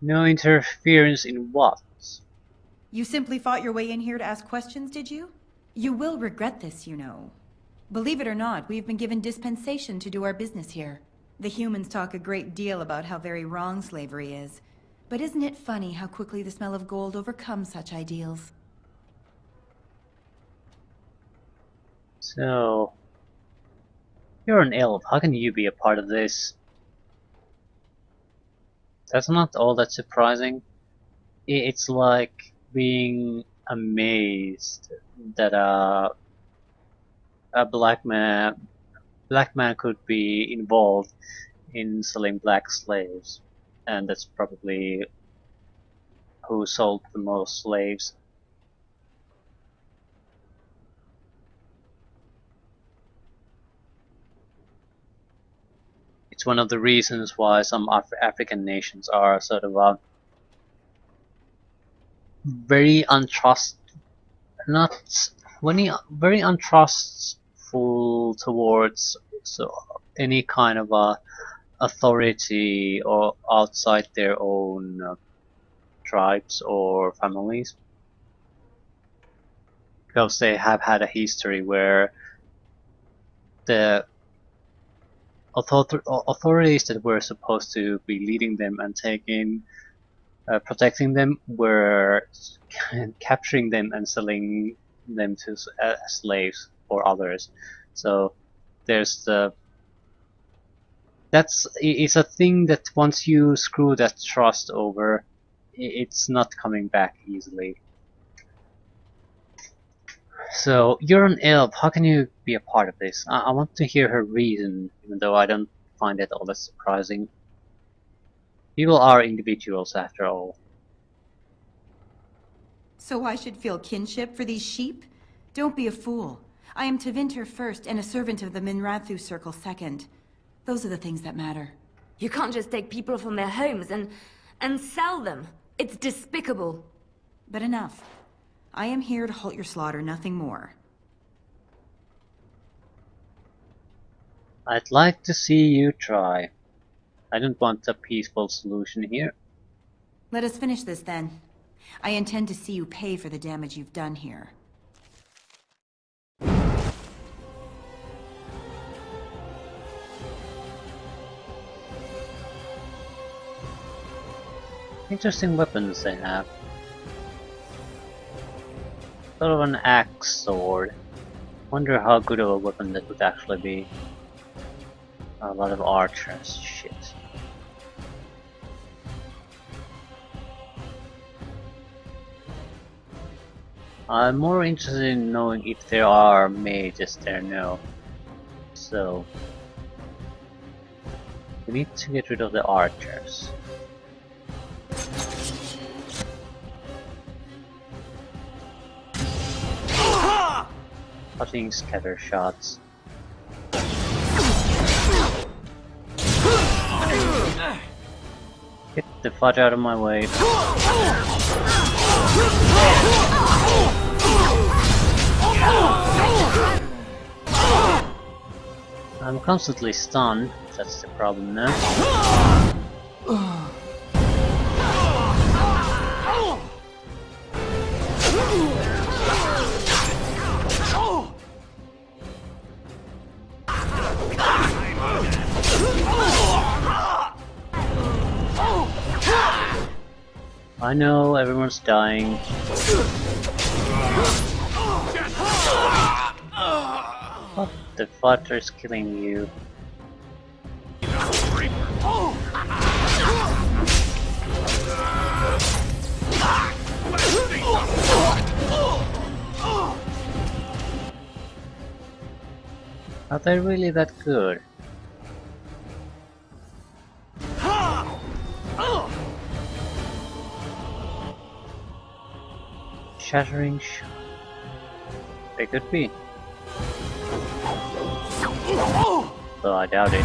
S1: No interference in what?
S20: You simply fought your way in here to ask questions, did you? You will regret this, you know. Believe it or not, we've been given dispensation to do our business here. The humans talk a great deal about how very wrong slavery is. But isn't it funny how quickly the smell of gold overcomes such ideals?
S1: So, you're an elf. How can you be a part of this? That's not all that surprising. It's like being amazed that a black man could be involved in selling black slaves, and that's probably who sold the most slaves. It's one of the reasons why some African nations are sort of very very untrustful towards any kind of authority or outside their own tribes or families, because they have had a history where the authorities that were supposed to be leading them and protecting them were capturing them and selling them to slaves or others. So there's it's a thing that once you screw that trust over, it's not coming back easily. So, you're an elf, how can you be a part of this? I want to hear her reason, even though I don't find it all that surprising. People are individuals after all.
S20: So I should feel kinship for these sheep? Don't be a fool. I am Tevinter first and a servant of the Minrathu Circle second. Those are the things that matter.
S21: You can't just take people from their homes and sell them. It's despicable.
S20: But enough. I am here to halt your slaughter, nothing more.
S1: I'd like to see you try. I don't want a peaceful solution here.
S20: Let us finish this then. I intend to see you pay for the damage you've done here.
S1: Interesting weapons they have. Sort of an axe sword. Wonder how good of a weapon that would actually be. A lot of archers, shit. I'm more interested in knowing if there are mages there now. So we need to get rid of the archers. Cutting scatter shots. Get the fudge out of my way. I'm constantly stunned, that's the problem now. I know everyone's dying. What the fuck is killing you? Are they really that good? Shattering shot. They could be. Though I doubt it.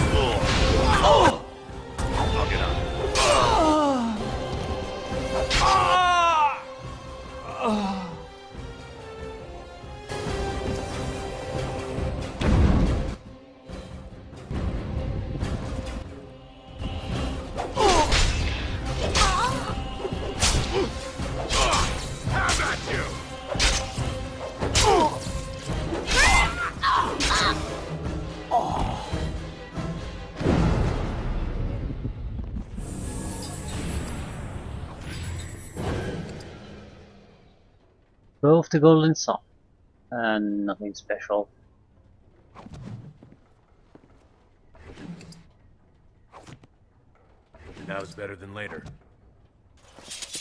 S1: Both the golden sun and nothing special.
S14: Now's better than later.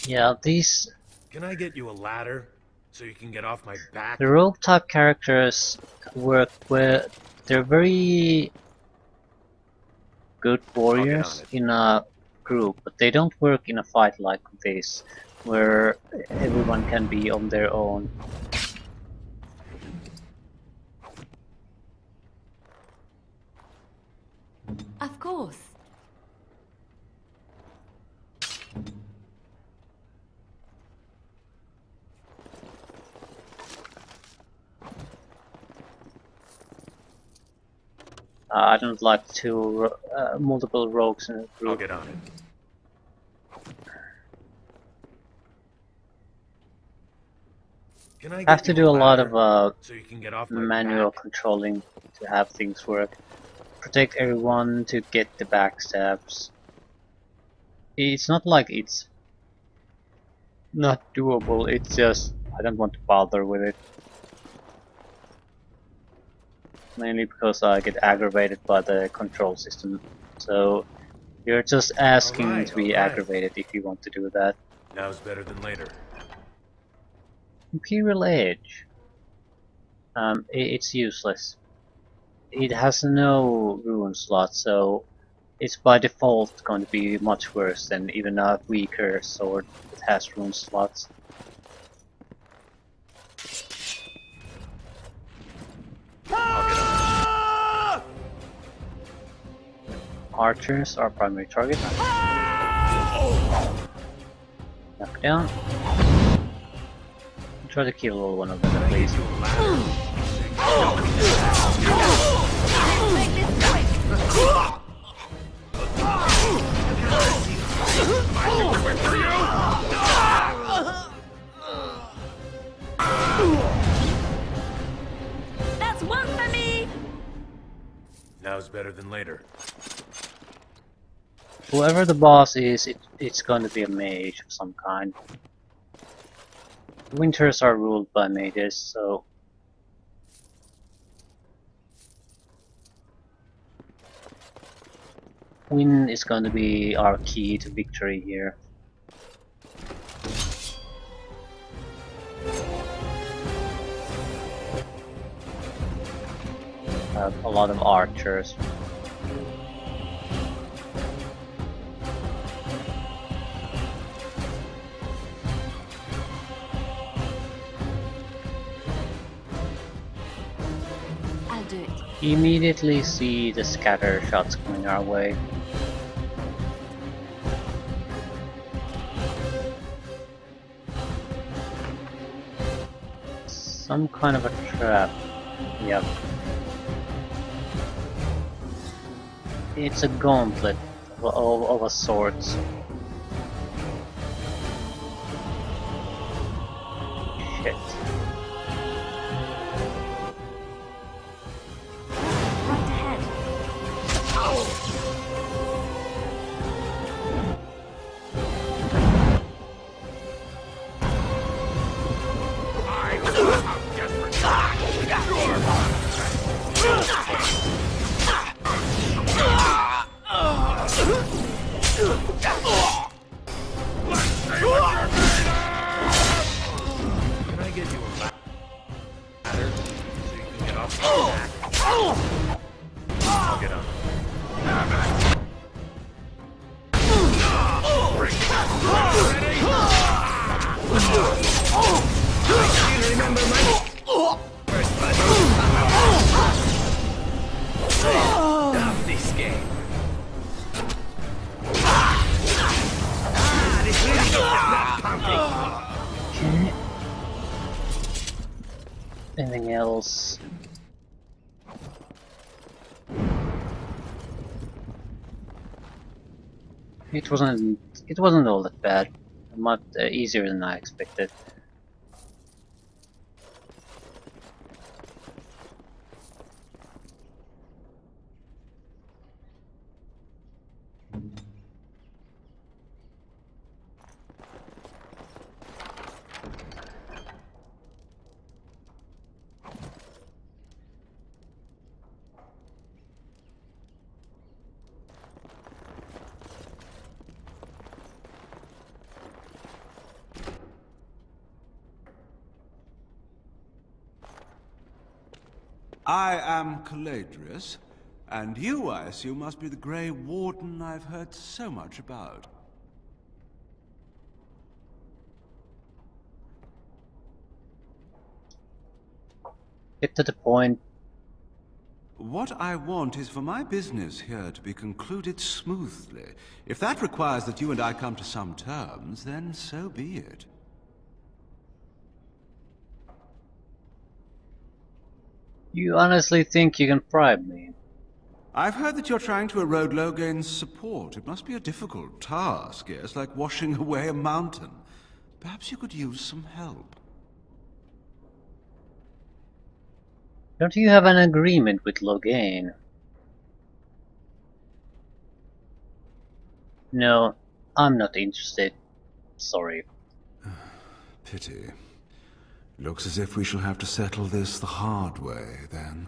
S1: Yeah, these...
S14: Can I get you a ladder so you can get off my back?
S1: The rogue type characters work where they're very good warriors in a group, but they don't work in a fight like this, where everyone can be on their own.
S21: Of course.
S1: I don't like multiple rogues in a group.
S14: I'll get on it. Can I
S1: have to do a lot of
S14: so you can get off my
S1: manual
S14: back?
S1: controlling to have things work. Protect everyone to get the backstabs. It's not like it's not doable, it's just I don't want to bother with it. Mainly because I get aggravated by the control system. So you're just asking to be aggravated if you want to do that.
S14: Now's better than later.
S1: Imperial Edge. It's useless. It has no rune slot, so it's by default going to be much worse than even a weaker sword that has rune slots. Archers are primary target. Knock down. Try to kill one of them at least.
S21: That's one for me!
S14: Now's better than later.
S1: Whoever the boss is, it's going to be a mage of some kind. Winters are ruled by mages, so win is going to be our key to victory here. Have a lot of archers.
S2: I'll do it.
S1: Immediately see the scatter shots coming our way. Some kind of a trap. Yep. It's a gauntlet of a sort. Shit.
S14: Can I get you a ladder so you can get off the back? I'll get on. Remember my first of this game. This really not pumping.
S1: Okay. Anything else? It wasn't all that bad. Much easier than I expected.
S9: I am Caladrius, and you, I assume, must be the Grey Warden I've heard so much about.
S1: Get to the point.
S9: What I want is for my business here to be concluded smoothly. If that requires that you and I come to some terms, then so be it.
S1: You honestly think you can bribe me?
S9: I've heard that you're trying to erode Logain's support. It must be a difficult task, yes, like washing away a mountain. Perhaps you could use some help.
S1: Don't you have an agreement with Logain? No, I'm not interested. Sorry.
S9: Pity. Looks as if we shall have to settle this the hard way, then.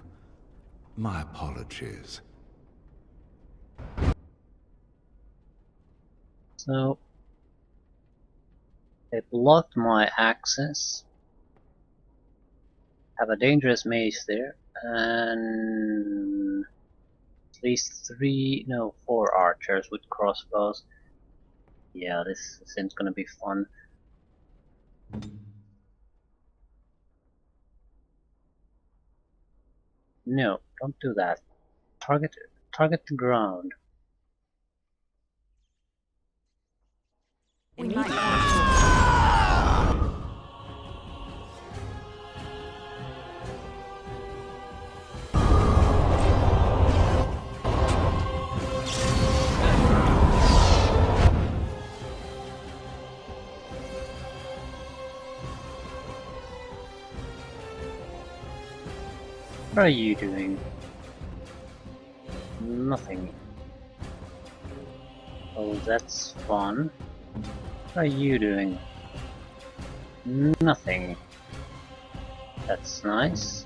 S9: My apologies.
S1: So, They blocked my access. Have a dangerous maze there, and at least 4 archers with crossbows. Yeah, this seems gonna be fun. No, don't do that. Target the ground.
S21: We might want
S1: What are you doing? Nothing. Oh, that's fun. What are you doing? Nothing. That's nice.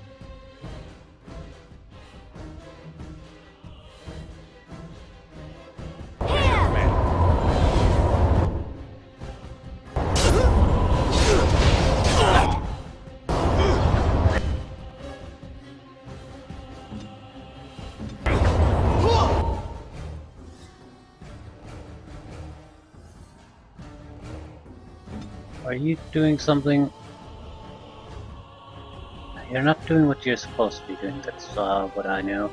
S1: Are you doing something? You're not doing what you're supposed to be doing, that's what I know.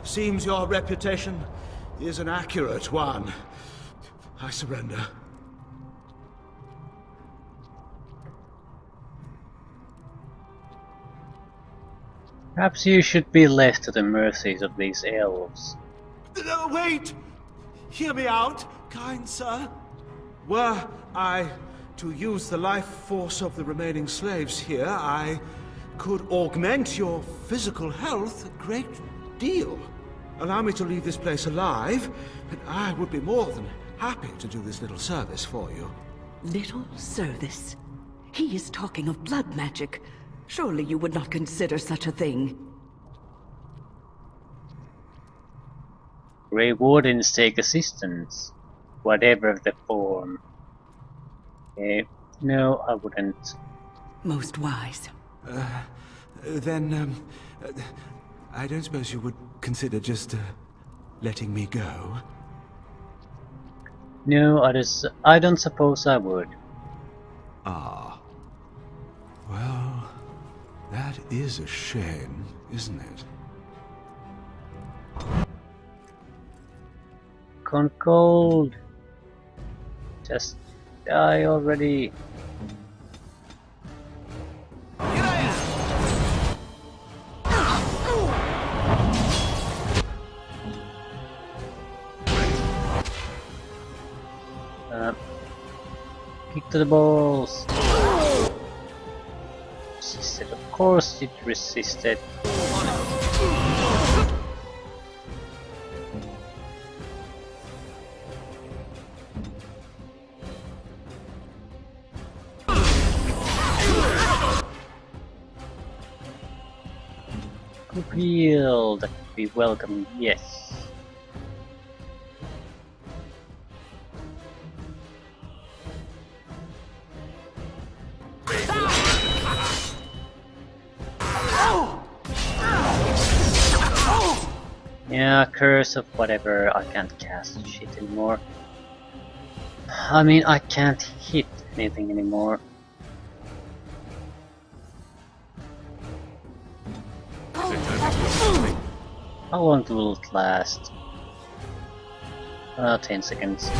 S10: Seems your reputation is an accurate one. I surrender.
S1: Perhaps you should be left to the mercies of these elves.
S10: Wait! Hear me out, kind sir. Were I to use the life force of the remaining slaves here, I could augment your physical health a great deal. Allow me to leave this place alive, and I would be more than happy to do this little service for you.
S5: Little service? He is talking of blood magic. Surely you would not consider such a thing.
S1: Grey Wardens take assistance, whatever the form. No, I wouldn't.
S5: Most wise.
S9: Then, I don't suppose you would consider just, letting me go?
S1: No, I don't suppose I would.
S9: Ah. Well, that is a shame, isn't it?
S1: Gone cold. Just die already. Kick to the balls. Resisted. Of course it resisted. Group heal, that would be welcome, yes. Yeah, curse of whatever, I can't cast shit anymore. I mean, I can't hit anything anymore. How long will it last? 10 seconds.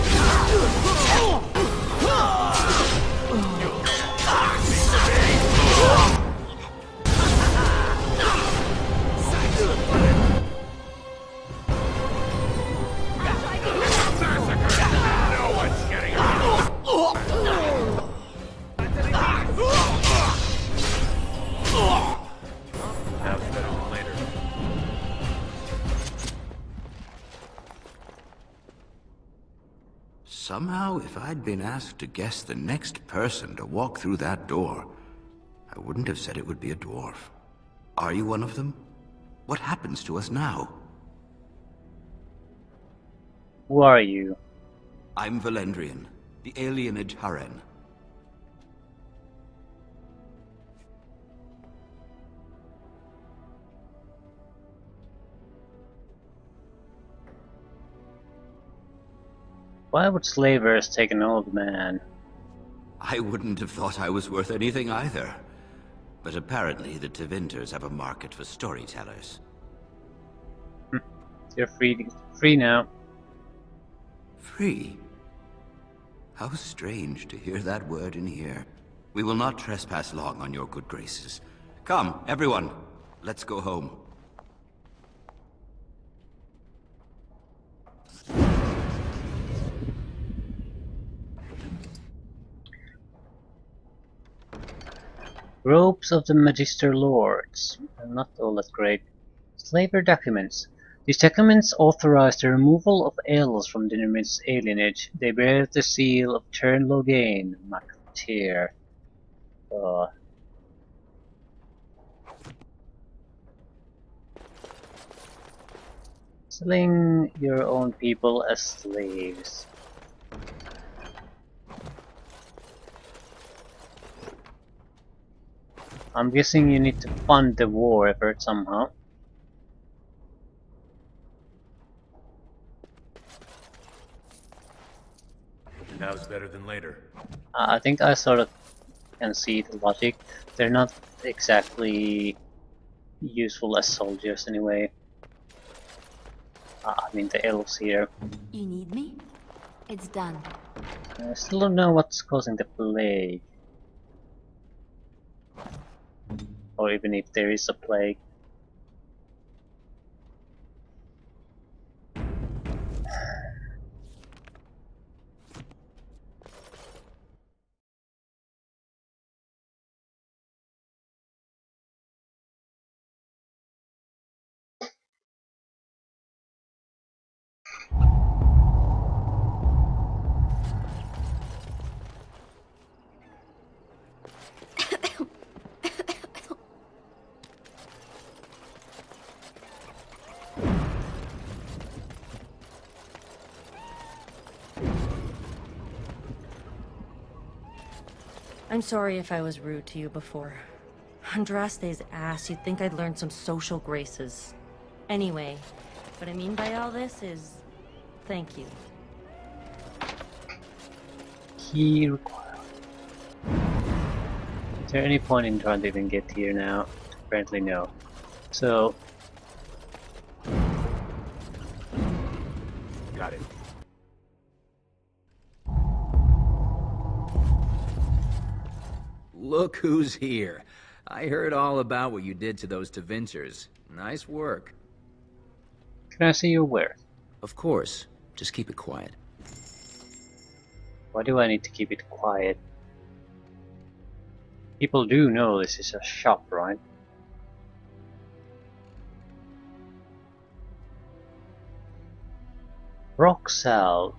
S9: Somehow, if I'd been asked to guess the next person to walk through that door, I wouldn't have said it would be a dwarf. Are you one of them? What happens to us now?
S1: Who are you?
S9: I'm Valendrian, the alienage Haren.
S1: Why would slavers take an old man?
S9: I wouldn't have thought I was worth anything either. But apparently the Tevinters have a market for storytellers.
S1: You're free now.
S9: Free? How strange to hear that word in here. We will not trespass long on your good graces. Come, everyone, let's go home.
S1: Robes of the Magister Lords. Not all that great. Slaver documents. These documents authorize the removal of elves from the Nimitz alienage. They bear the seal of Tern Logain, Mactier. Selling your own people as slaves. I'm guessing you need to fund the war effort somehow.
S14: Now's better than later.
S1: I think I sort of can see the logic. They're not exactly useful as soldiers anyway. I mean the elves here.
S2: You need me? It's done.
S1: I still don't know what's causing the plague. Or even if there is a plague.
S6: I'm sorry if I was rude to you before. Andraste's ass, you'd think I'd learned some social graces. Anyway, what I mean by all this is... thank you.
S1: Key required. Is there any point in trying to even get here now? Apparently no. So...
S14: Got it.
S12: Look who's here. I heard all about what you did to those Tevinters. Nice work.
S1: Can I see your wares?
S12: Of course. Just keep it quiet.
S1: Why do I need to keep it quiet? People do know this is a shop, right? Rock Salve.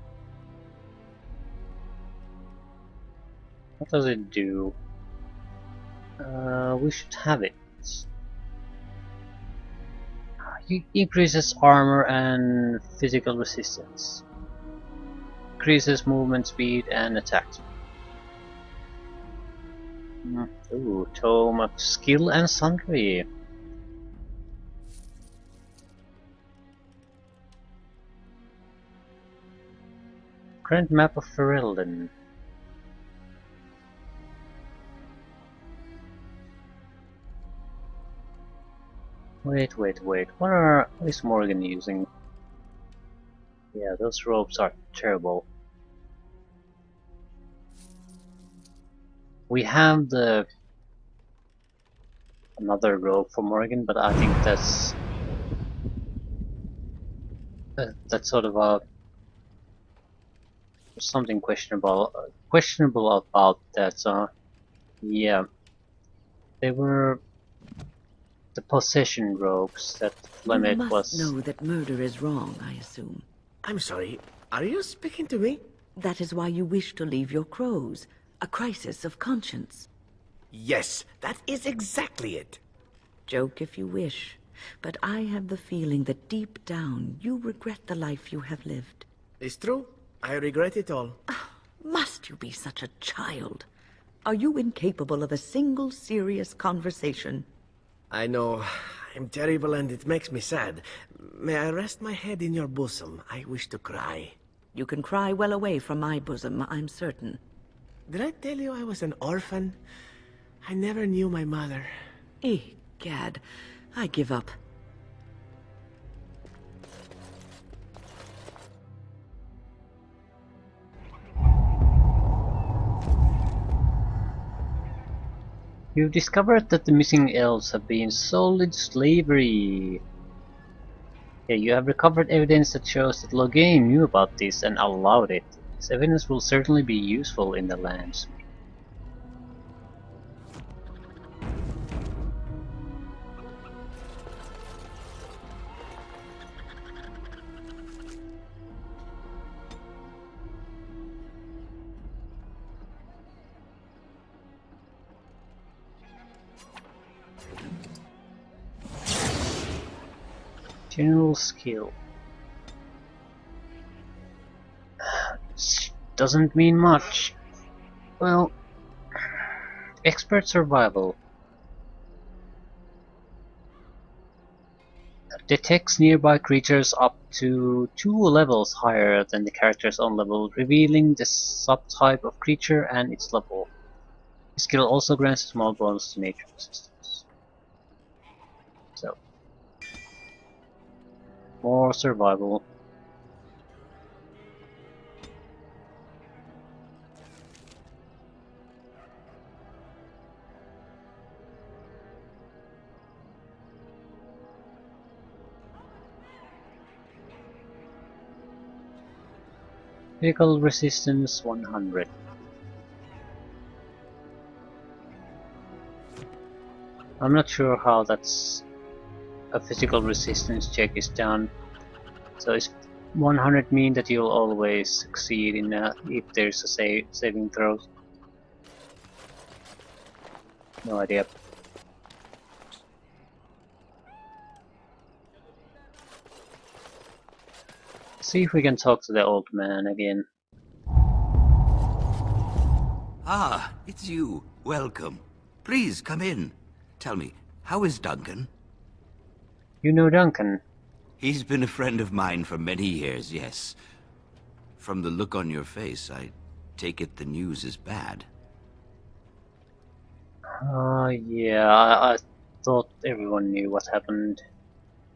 S1: What does it do? We should have it. Increases armor and physical resistance. Increases movement speed and attack speed. Ooh, Tome of Skill and Sundry. Current map of Ferelden. Wait. What is Morgan using? Yeah, those robes are terrible. We have another robe for Morgan, but I think that's sort of a something questionable about that. So yeah, they were the possession robes that Flemeth
S5: You must
S1: was.
S5: know that murder is wrong, I assume.
S17: I'm sorry. Are you speaking to me?
S5: That is why you wish to leave your crows. A crisis of conscience.
S17: Yes, that is exactly it.
S5: Joke if you wish, but I have the feeling that deep down you regret the life you have lived.
S17: It's true. I regret it all.
S5: Must you be such a child? Are you incapable of a single serious conversation?
S17: I know. I'm terrible and it makes me sad. May I rest my head in your bosom? I wish to cry.
S5: You can cry well away from my bosom, I'm certain.
S17: Did I tell you I was an orphan? I never knew my mother.
S5: Egad, I give up.
S1: You've discovered that the missing elves have been sold into slavery. Yeah, you have recovered evidence that shows that Loghain knew about this and allowed it. This evidence will certainly be useful in the lands. General skill. Doesn't mean much. Well, expert survival. Detects nearby creatures up to 2 levels higher than the character's own level, revealing the subtype of creature and its level. The skill also grants a small bonus to nature resistance. So, more survival. Critical resistance 100. I'm not sure how that's a physical resistance check is done. So is 100 mean that you'll always succeed in if there's a saving throw? No idea. See if we can talk to the old man again.
S9: Ah, it's you. Welcome. Please, come in. Tell me, how is Duncan?
S1: You know Duncan?
S9: He's been a friend of mine for many years, yes. From the look on your face, I take it the news is bad.
S1: Yeah, I thought everyone knew what happened.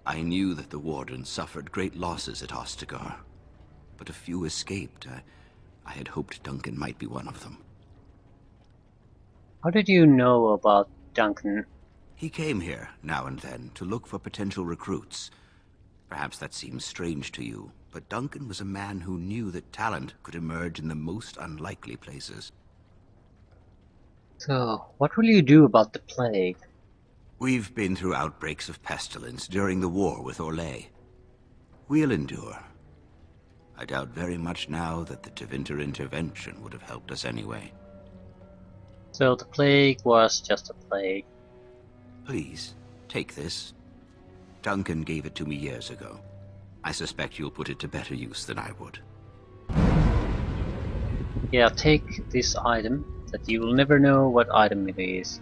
S9: I knew that the Warden suffered great losses at Ostagar, but a few escaped. I had hoped Duncan might be one of them.
S1: How did you know about Duncan?
S9: He came here, now and then, to look for potential recruits. Perhaps that seems strange to you, but Duncan was a man who knew that talent could emerge in the most unlikely places.
S1: So, what will you do about the plague?
S9: We've been through outbreaks of pestilence during the war with Orlais. We'll endure. I doubt very much now that the Tevinter intervention would have helped us anyway.
S1: So the plague was just a plague.
S9: Please, take this. Duncan gave it to me years ago. I suspect you'll put it to better use than I would.
S1: Yeah, take this item, that you will never know what item it is.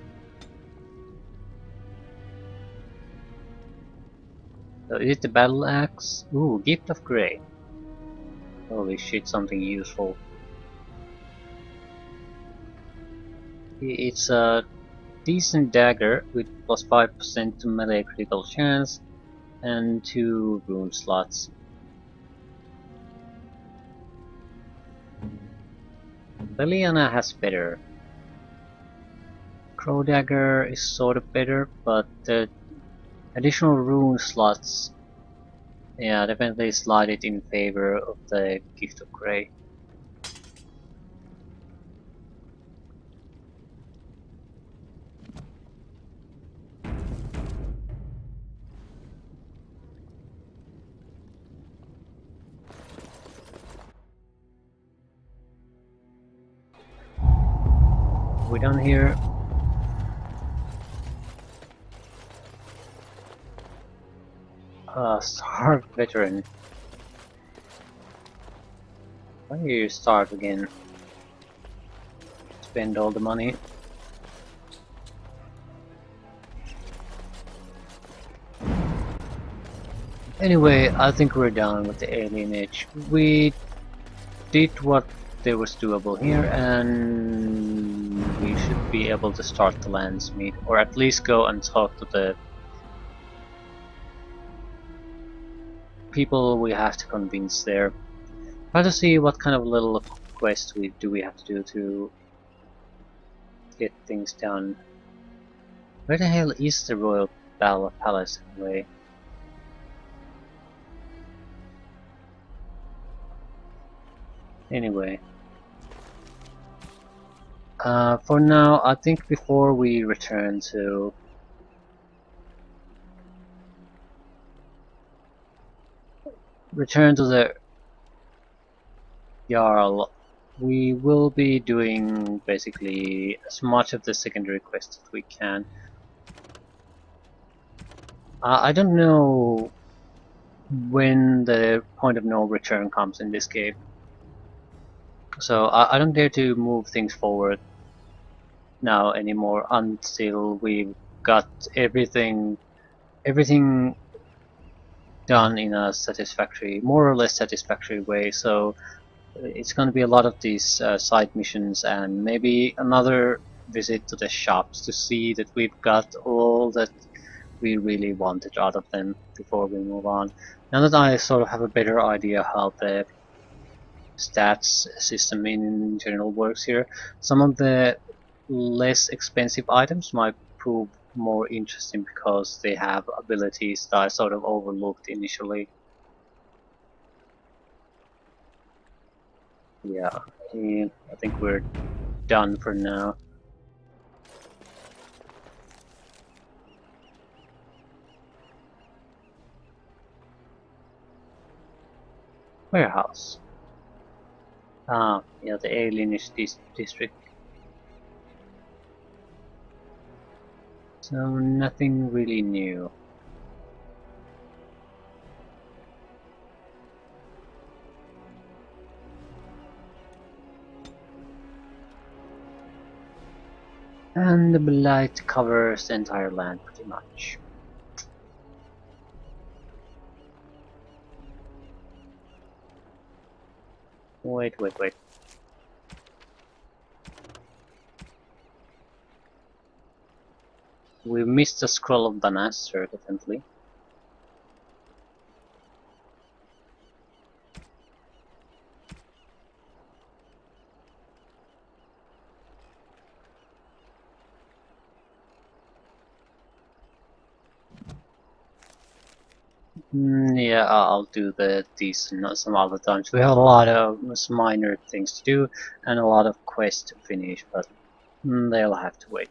S1: So is it the battle axe? Ooh, Gift of Grey. Holy shit, something useful. It's a decent dagger with plus 5% to melee critical chance and 2 rune slots. Liliana has better. Crow dagger is sort of better, but the additional rune slots, yeah, definitely slide it in favor of the Gift of Grey. we done here? Start veteran. Why do you start again? Spend all the money. Anyway, I think we're done with the alienage. We did what there was doable here, and we should be able to start the landsmeet, or at least go and talk to the people we have to convince there. Try to see what kind of little quest we have to do to get things done. Where the hell is the Royal Palace anyway? Anyway, for now, I think before we return to the Jarl, we will be doing basically as much of the secondary quests as we can. I don't know when the point of no return comes in this game, so I don't dare to move things forward now anymore until we've got everything done in a satisfactory, more or less satisfactory way. So it's going to be a lot of these side missions and maybe another visit to the shops to see that we've got all that we really wanted out of them before we move on. Now that I sort of have a better idea how the stats system in general works here, some of the less expensive items might prove more interesting because they have abilities that I sort of overlooked initially. Yeah, I think we're done for now. Warehouse. Ah, yeah, the alienage district. So nothing really new. And the blight covers the entire land pretty much. Wait. We missed the scroll of Banaster, definitely. Yeah, I'll do these some other times. We have a lot of minor things to do and a lot of quests to finish, but they'll have to wait.